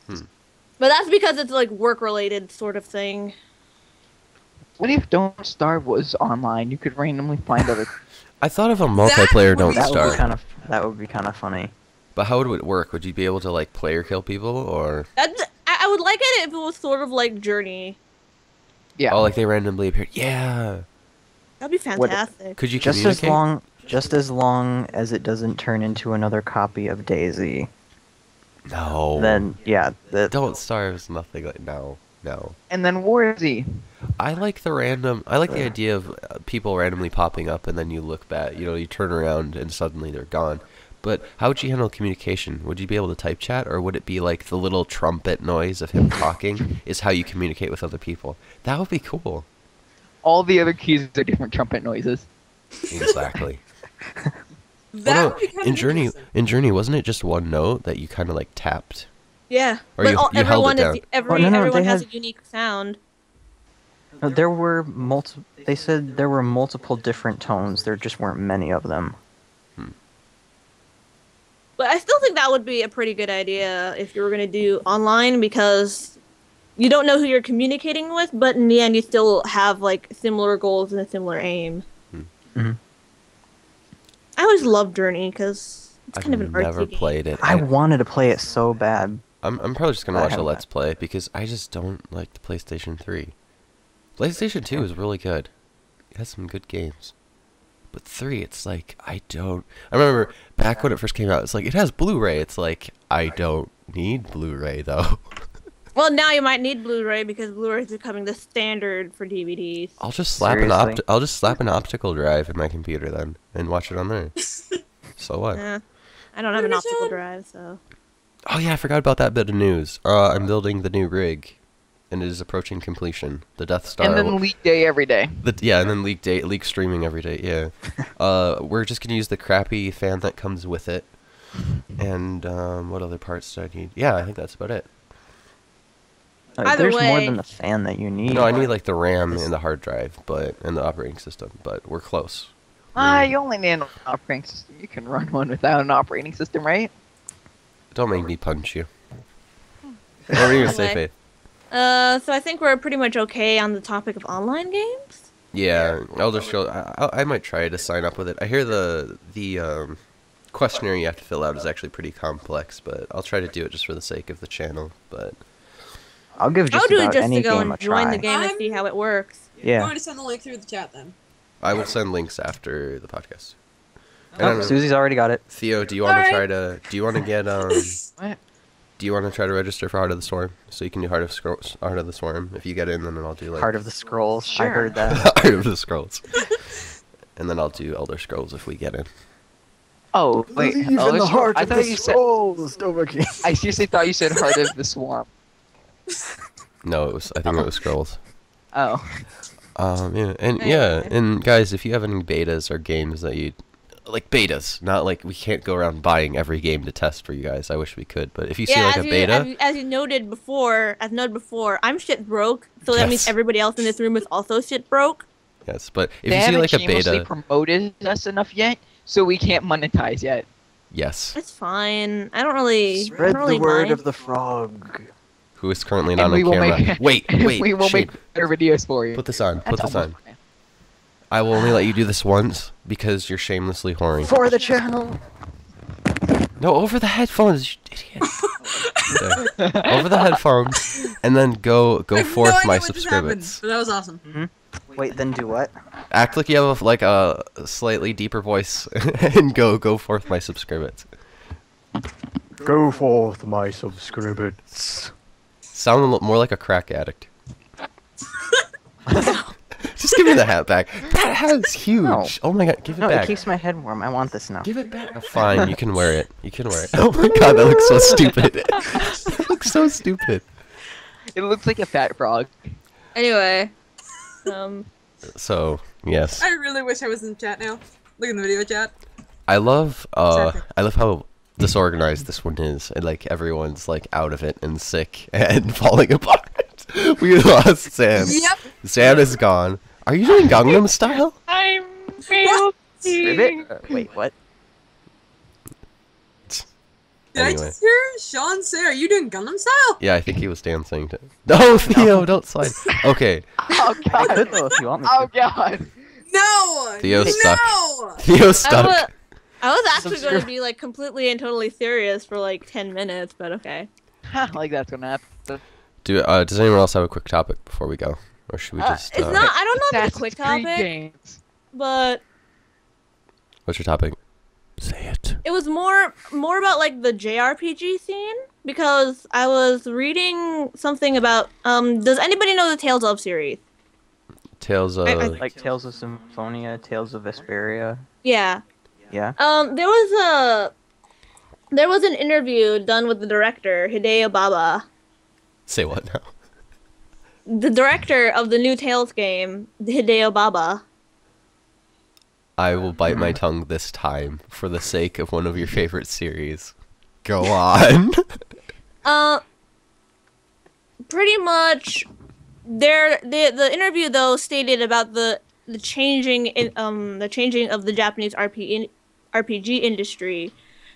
But that's because it's like work-related sort of thing. What if Don't Starve was online? You could randomly find other... I thought of a multiplayer would Don't be That would be Starve. that would be kind of funny. But how would it work? Would you be able to like player kill people or? I would like it if it was sort of like Journey. Yeah. Oh, like they randomly appeared. Yeah. That'd be fantastic. Could you Just communicate? just as long as it doesn't turn into another copy of Daisy. No. Then yeah, Don't Starve's nothing like no. And then Warzy. I like the idea of people randomly popping up and then you look back, you turn around and suddenly they're gone. But how would you handle communication? Would you be able to type chat, or would it be like the little trumpet noise of him talking is how you communicate with other people? That would be cool. All the other keys are different trumpet noises. Exactly. That would be kind of in Journey, wasn't it just one note that you kind of like tapped? Yeah. Or but you held it everyone down. Everyone has a unique sound. No, there were They said there were multiple different tones. There just weren't many of them. But I still think that would be a pretty good idea if you were going to do online, because you don't know who you're communicating with, but in the end you still have like similar goals and a similar aim. Mm-hmm. I always loved Journey because it's I've kind of an artsy never game. played it. I wanted to play it so bad. I'm probably just gonna I watch a haven't. Let's Play because I just don't like the PlayStation 3. PlayStation 2 is really good. It has some good games. But 3, it's like, I remember back when it first came out, it's like, it has Blu-ray. It's like, I don't need Blu-ray, though. Well, now you might need Blu-ray because Blu-ray is becoming the standard for DVDs. I'll just slap an optical drive in my computer then and watch it on there. So what? I don't have an optical drive, so... Oh yeah, I forgot about that bit of news. I'm building the new rig, and it is approaching completion. The Death Star. And then leak day every day. And then leak streaming every day. Yeah. We're just gonna use the crappy fan that comes with it. And what other parts do I need? Yeah, I think that's about it. There's more than the fan that you need. No, I need like the RAM and the hard drive, and the operating system. But we're close. You only need an operating system. You can run one without an operating system, right? Don't make me punch you. What were you gonna say, Faith? So I think we're pretty much okay on the topic of online games. Yeah, Elder Scrolls. I might try to sign up with it. I hear the questionnaire you have to fill out is actually pretty complex, but I'll try to do it just for the sake of the channel. But I'll give just do it about just any to go game and a join try. the game and see how it works. I'm Yeah. going to send the link through the chat then. I will send links after the podcast. Oh, Susie's already got it. Theo, do you want to try to? Do you want to get What? Do you want to try to register for Heart of the Swarm so you can do Heart of the Swarm? If you get in, then I'll do like Heart of the Scrolls. I Sure. heard that. Heart of the Scrolls. And then I'll do Elder Scrolls if we get in. Oh, wait. Believe in Elder the Scrolls- heart I of thought the you said. Scrolls, Dovahkiin. I seriously thought you said Heart of the Swarm. No, I think it was Scrolls. Oh. And guys, if you have any betas or games that you like, betas, not like we can't go around buying every game to test for you guys. I wish we could, but if you see like a beta, as you noted before, I'm shit broke, so that means Yes. everybody else in this room is also shit broke. yes, but if They you see haven't like a shamelessly beta, promoted us enough yet, so we can't monetize yet. yes, It's fine. I don't really. Spread I don't really the word mind. of the frog. who is currently And not we on will camera. make- Wait, we will Shane, make better videos for you. put this on. Put That's this on. almost fine. I will only let you do this once because you're shamelessly whoring. For the channel. No, over the headphones, you idiot. There. Over the headphones, and then go I have forth no idea my what just happened, subscriptions. but that was awesome. Wait, then do what? Act like you have a slightly deeper voice, and go forth my subscriptions. Go forth, my subscribers. Sound a little more like a crack addict. Just give me the hat back. That hat's huge. No. Oh my god, give it No, back. it keeps my head warm. I want this now. Give it back. Fine, you can wear it. You can wear it. Oh my god, that looks so stupid. That looks so stupid. It looks like a fat frog. Anyway, So, yes. I really wish I was in chat now. Look in the video chat. I love Exactly. how disorganized this one is, and like everyone's like out of it and sick and falling apart. We lost Sam. Yep. Sam is gone. Are you doing Gangnam Style? I'm real. Ribbit? Wait, what? Did Anyway. I just hear Sean say, "Are you doing Gundam style?" Yeah, I think he was dancing. No, Theo, don't slide. Okay, Oh I god. could though if you want me Oh to. god. No. Theo's no. stuck. Theo's stuck. I was actually going to be like completely and totally serious for like 10 minutes, but okay. Like that's gonna happen. Does anyone else have a quick topic before we go, or should we just? It's not. I don't know if it's a quick topic, games. but. What's your topic? Say it. It was more about like the JRPG scene because I was reading something about. Does anybody know the Tales of series? Tales of. Like Tales of Symphonia, Tales of Vesperia. Yeah. Yeah. There was an interview done with the director Hideo Baba. Say what now? The director of the new Tales game, Hideo Baba. I will bite my tongue this time for the sake of one of your favorite series. Go on. Pretty much, the interview though stated about the changing of the Japanese RPG industry,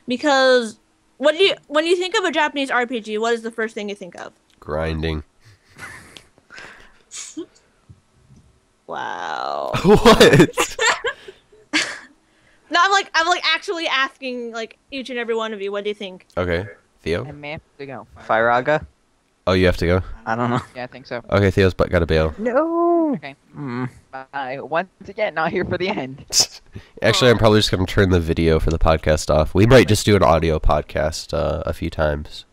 because when you think of a Japanese RPG, what is the first thing you think of? Grinding. Wow. What? No, I'm like actually asking like each and every one of you, what do you think? Okay, Theo. I may have to go. Firaga? Oh, you have to go. I don't know. Yeah, I think so. Okay, Theo's got to bail. No. Okay. Bye. Once again, not here for the end. Actually, I'm probably just gonna turn the video for the podcast off. We might just do an audio podcast a few times,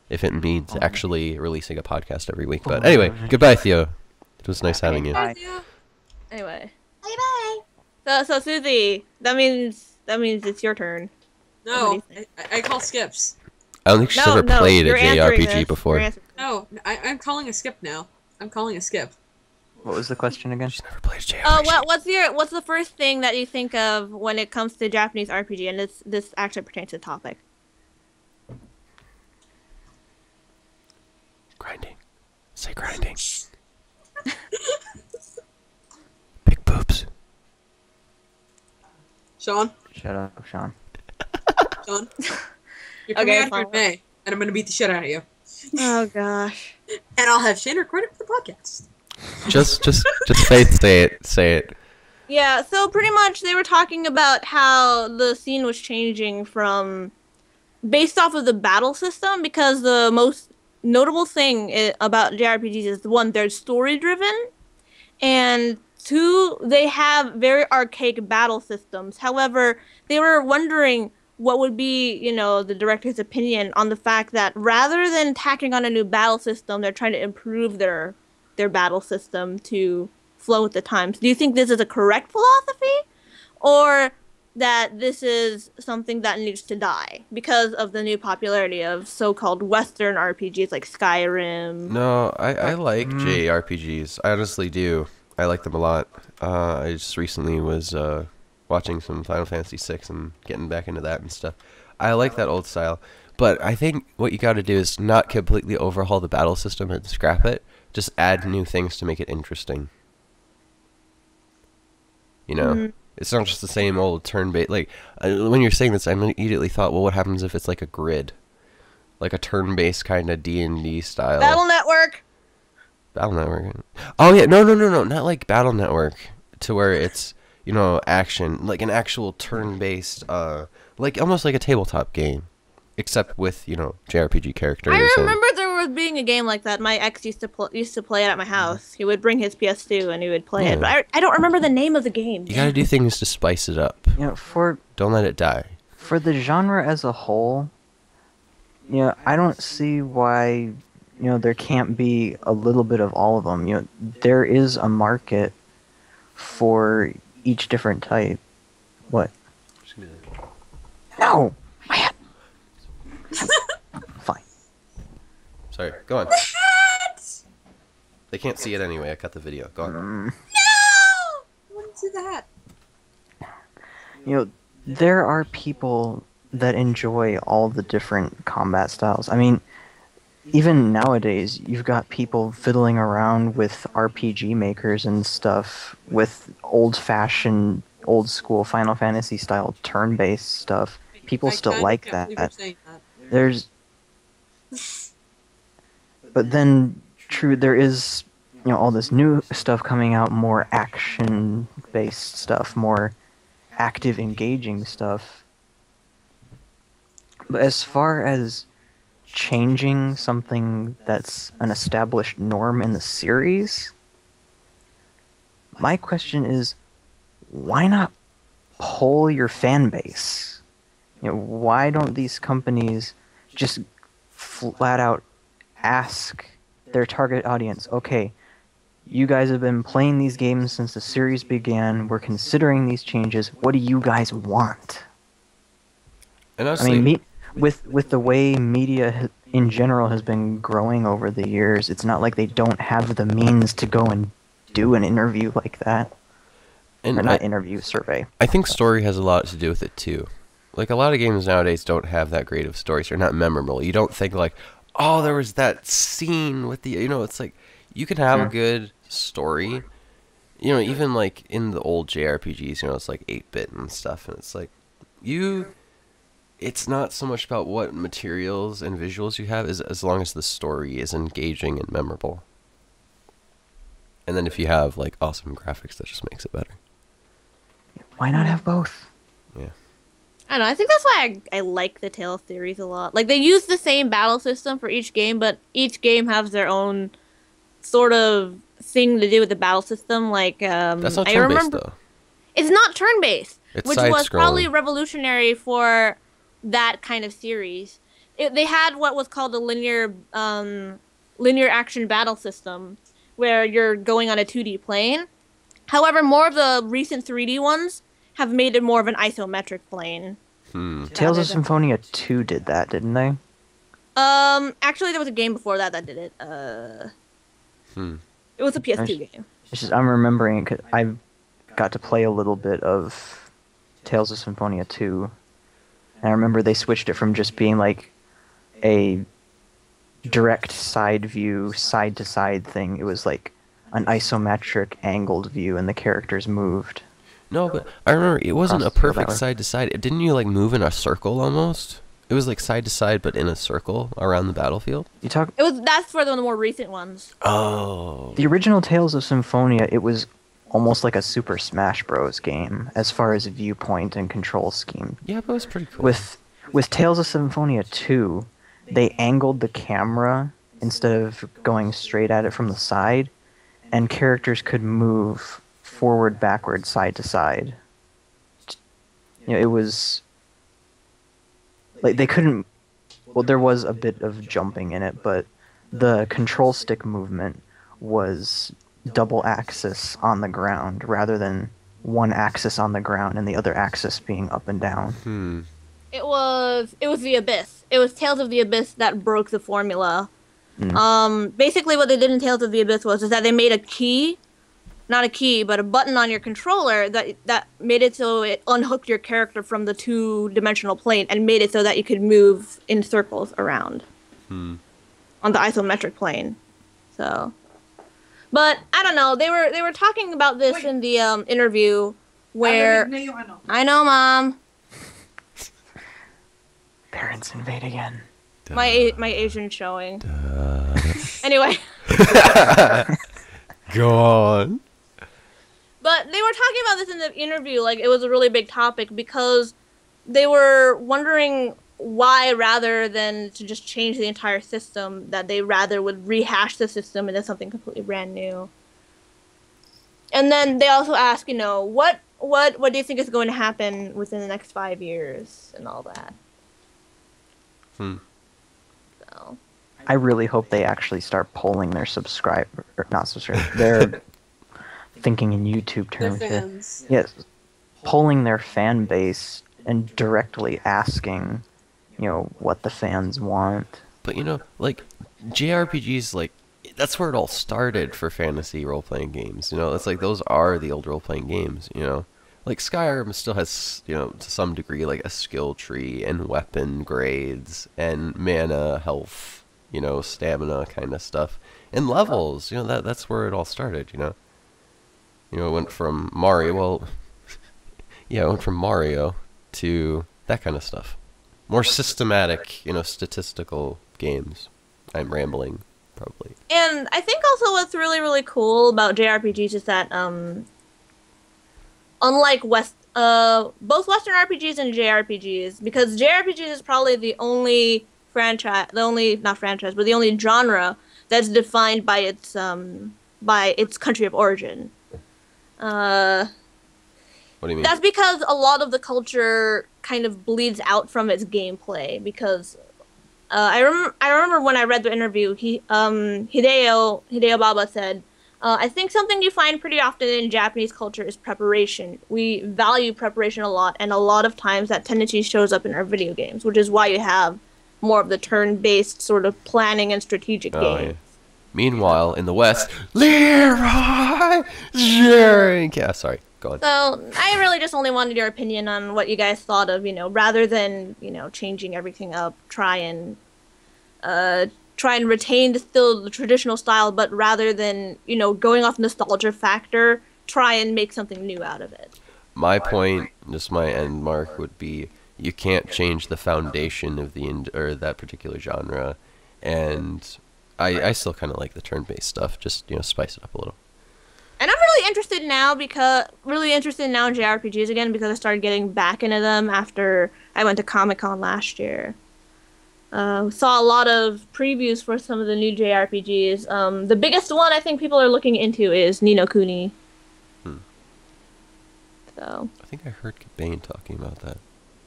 if it means actually releasing a podcast every week. But anyway, goodbye, Theo. It was nice having you. Bye. Anyway. Bye. So Susie, that means it's your turn. No, I call skips. I don't think she's ever played a you're answering JRPG this. before. No, I'm calling a skip now. I'm calling a skip. What was the question again? She's never played a JRPG. What's the first thing that you think of when it comes to Japanese RPG? And this actually pertains to the topic. Grinding. Say grinding. Big boobs. Sean? Shut up, Sean. Sean? You're coming out here fine. in May, and I'm gonna beat the shit out of you. Oh gosh. And I'll have Shane record it for the podcast. Just say it. Yeah, so pretty much they were talking about how the scene was changing from based off of the battle system, because the most notable thing about JRPGs is, one, they're story driven, and two, they have very archaic battle systems. However, they were wondering what would be, the director's opinion on the fact that rather than tacking on a new battle system, they're trying to improve their battle system to flow with the times. Do you think this is a correct philosophy, or that this is something that needs to die because of the new popularity of so-called Western RPGs like Skyrim? No, I like JRPGs. I honestly do. I like them a lot. I just recently was watching some Final Fantasy VI and getting back into that and stuff. I like that old style. But I think what you got to do is not completely overhaul the battle system and scrap it. Just add new things to make it interesting. It's not just the same old turn-based. Like, when you're saying this, I immediately thought, well, what happens if it's like a grid? Like a turn-based kind of D&D style. Battle Network! Battle Network. Oh, yeah. No. Not like Battle Network, to where it's, action. Like an actual turn-based, like almost like a tabletop game. Except with, JRPG characters. I remember there was being a game like that. My ex used to play it at my house. He would bring his PS2 and he would play it. But I don't remember the name of the game. You gotta do things to spice it up. Don't let it die. For the genre as a whole, I don't see why, there can't be a little bit of all of them. There is a market for each different type. What? No! Man! Fine. Sorry, go on. They can't see it anyway. I cut the video. Go on. No! I want to see that. There are people that enjoy all the different combat styles. I mean, even nowadays, you've got people fiddling around with RPG makers and stuff with old-fashioned, old-school Final Fantasy style turn-based stuff. People still like that. There's, but then, true, there is, all this new stuff coming out, more action-based stuff, more active, engaging stuff. But as far as changing something that's an established norm in the series, my question is, why not poll your fan base? Why don't these companies just flat out ask their target audience, okay, you guys have been playing these games since the series began, we're considering these changes, what do you guys want? And honestly, I mean, with the way media in general has been growing over the years, it's not like they don't have the means to go and do an interview like that. and Or not interview, survey. I think story has a lot to do with it too. Like, a lot of games nowadays don't have that great of stories. They're not memorable. You don't think like, oh, there was that scene with the, it's like, you can have a good story. Even like in the old JRPGs, it's like 8-bit and stuff, and it's like, it's not so much about what materials and visuals you have, as long as the story is engaging and memorable. And then if you have like awesome graphics, that just makes it better. Why not have both? Yeah. I don't know. I think that's why I like the Tales series a lot. Like, they use the same battle system for each game, but each game has their own sort of thing to do with the battle system. Like, That's not turn-based, though. It's not turn-based, It's which was side-scrolling. probably revolutionary for that kind of series. They had what was called a linear action battle system, where you're going on a 2D plane. However, more of the recent 3D ones have made it more of an isometric plane. Tales of Symphonia 2 did that, didn't they? Actually, there was a game before that did it. It was a PS2 game. It's just, I'm remembering it 'cause I got to play a little bit of Tales of Symphonia 2. And I remember they switched it from just being like a direct side view, side-to-side thing. It was like an isometric angled view, and the characters moved. No, but I remember it wasn't a perfect side-to-side. Didn't you like move in a circle almost? It was like side-to-side, but in a circle around the battlefield. That's for the more recent ones. Oh. The original Tales of Symphonia, it was almost like a Super Smash Bros. Game as far as viewpoint and control scheme. Yeah, but it was pretty cool. With Tales of Symphonia 2, they angled the camera instead of going straight at it from the side, and characters could move forward, backward, side to side. It was like they couldn't. Well, there was a bit of jumping in it, but the control stick movement was double axis on the ground rather than one axis on the ground and the other axis being up and down. It was the Abyss. It was Tales of the Abyss that broke the formula. Basically what they did in Tales of the Abyss was that they made a key, not a key, but a button on your controller that made it so it unhooked your character from the two-dimensional plane and made it so that you could move in circles around on the isometric plane. So, but I don't know. They were talking about this in the interview where I know, Mom. Parents invade again. My Asian showing. Anyway. Go on. But they were talking about this in the interview, like it was a really big topic because they were wondering why, rather than to just change the entire system, that they rather would rehash the system into something completely brand new. And then they also ask, what do you think is going to happen within the next 5 years and all that. So. I really hope they actually start polling their their thinking in YouTube terms. Their fans. Yes, polling their fan base and directly asking, what the fans want. But like JRPGs, like that's where it all started for fantasy role-playing games. It's like those are the old role-playing games. Like Skyrim still has, to some degree, like a skill tree and weapon grades and mana, health, stamina kind of stuff, and levels. That's where it all started. It went from Mario. Well, yeah, it went from Mario to that kind of stuff. More systematic, statistical games. I'm rambling, probably. And I think also what's really, really cool about JRPGs is that, unlike both Western RPGs and JRPGs, because JRPGs is probably the only franchise, not franchise, but the only genre that's defined by its country of origin. What do you mean? That's because a lot of the culture kind of bleeds out from its gameplay. Because I remember when I read the interview, Hideo Baba said, I think something you find pretty often in Japanese culture is preparation. We value preparation a lot, and a lot of times that tendency shows up in our video games, which is why you have more of the turn-based sort of planning and strategic games. Yeah. Meanwhile, in the West, Leroy Jenkins. Yeah, sorry. Go on. So I really just only wanted your opinion on what you guys thought of, rather than, changing everything up, try and retain the traditional style, but rather than, going off nostalgia factor, try and make something new out of it. My point, just my end mark, would be you can't change the foundation of that particular genre, and I still kind of like the turn-based stuff. Just spice it up a little. And I'm really interested now in JRPGs again, because I started getting back into them after I went to Comic-Con last year. Saw a lot of previews for some of the new JRPGs. The biggest one I think people are looking into is Ni no Kuni. So I think I heard Bane talking about that.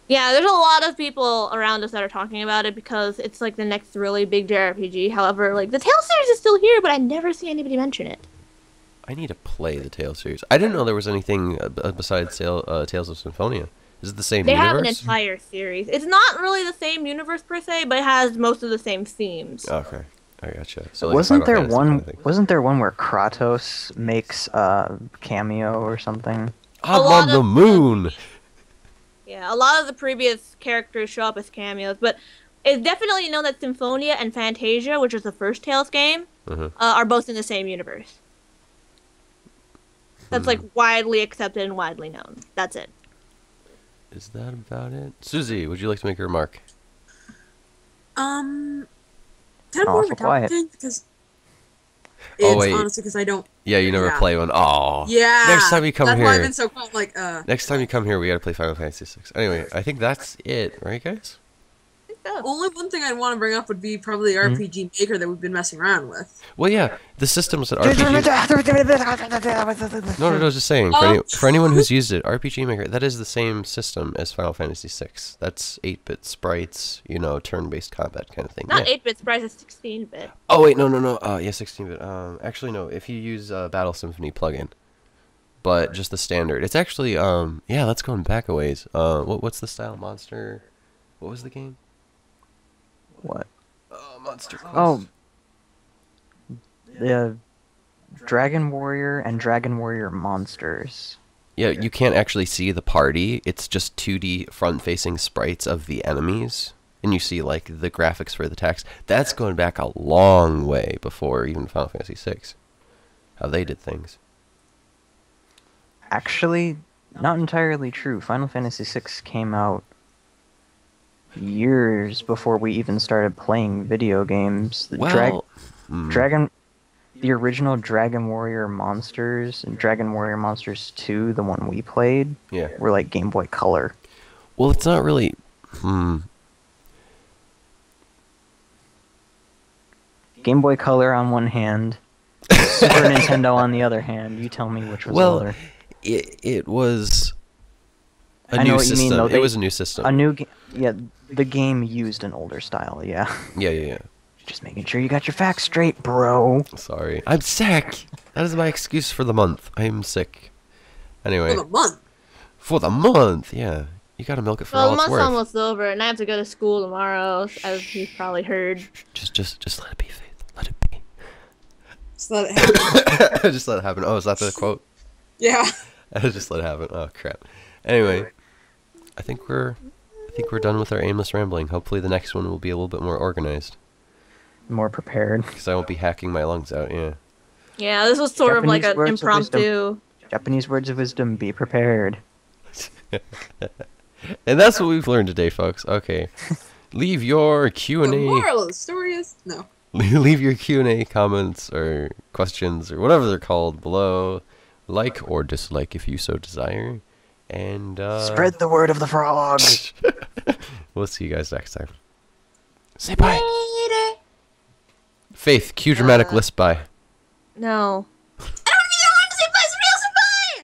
Yeah, there's a lot of people around us that are talking about it because it's like the next really big JRPG. However, like the Tales series is still here, but I never see anybody mention it. I need to play the Tales series. I didn't know there was anything besides Tales of Symphonia. Is it the same universe? They have an entire series. It's not really the same universe per se, but it has most of the same themes. Okay, I gotcha. So like wasn't there one where Kratos makes a cameo or something? I'm on the moon. Yeah, a lot of the previous characters show up as cameos, but it's definitely known that Symphonia and Fantasia, which is the first Tales game, are both in the same universe. That's like widely accepted and widely known. That's it. Is that about it? Susie, would you like to make a remark? Kind of more of a topic thing because honestly because I don't. Yeah, you never play one. Oh. Yeah. Next time you come here. That's why I've been so cool. Like Next time you come here, we gotta play Final Fantasy VI. Anyway, I think that's it, right, guys? Only one thing I'd want to bring up would be probably the RPG Maker that we've been messing around with. Well, yeah, the systems that RPG... No, just saying, for anyone who's used it, RPG Maker, that is the same system as Final Fantasy VI. That's 8-bit sprites, turn-based combat kind of thing. Not 8-bit sprites, it's 16-bit. Oh, wait, no. Yeah, 16-bit. Actually, no, if you use Battle Symphony plugin, but just the standard. It's actually, yeah, that's going back a ways. What's the style? Monster... What was the game? What? Monster Quest. Oh, the Dragon Warrior and Dragon Warrior Monsters. Yeah, you can't actually see the party. It's just 2D front-facing sprites of the enemies, and you see like the graphics for the text. That's going back a long way before even Final Fantasy VI. How they did things. Actually, not entirely true. Final Fantasy VI came out years before we even started playing video games. The original Dragon Warrior Monsters and Dragon Warrior Monsters 2, the one we played, were like Game Boy Color. Well, it's not really... Game Boy Color on one hand, Super Nintendo on the other hand. You tell me which was older. It was a new system. You mean, though, it was a new system. The game used an older style, yeah. Yeah. Just making sure you got your facts straight, bro. Sorry. I'm sick! That is my excuse for the month. I'm sick. Anyway. For the month? For the month, yeah. You gotta milk it for all it's worth. The month's almost over, and I have to go to school tomorrow, as you've probably heard. Just let it be, Faith. Let it be. Just let it happen. Just let it happen. Oh, is that the quote? Yeah. Just let it happen. Oh, crap. Anyway. I think we're done with our aimless rambling. Hopefully the next one will be a little bit more organized. More prepared. Because I won't be hacking my lungs out, yeah. Yeah, this was sort of like an impromptu... Japanese words of wisdom, be prepared. And that's what we've learned today, folks. Okay. Leave your Q&A... The moral of the story is... No. Leave your Q&A comments or questions or whatever they're called below. Like or dislike if you so desire. And spread the word of the frog. We'll see you guys next time. Say bye. Faith, cue dramatic list bye. No.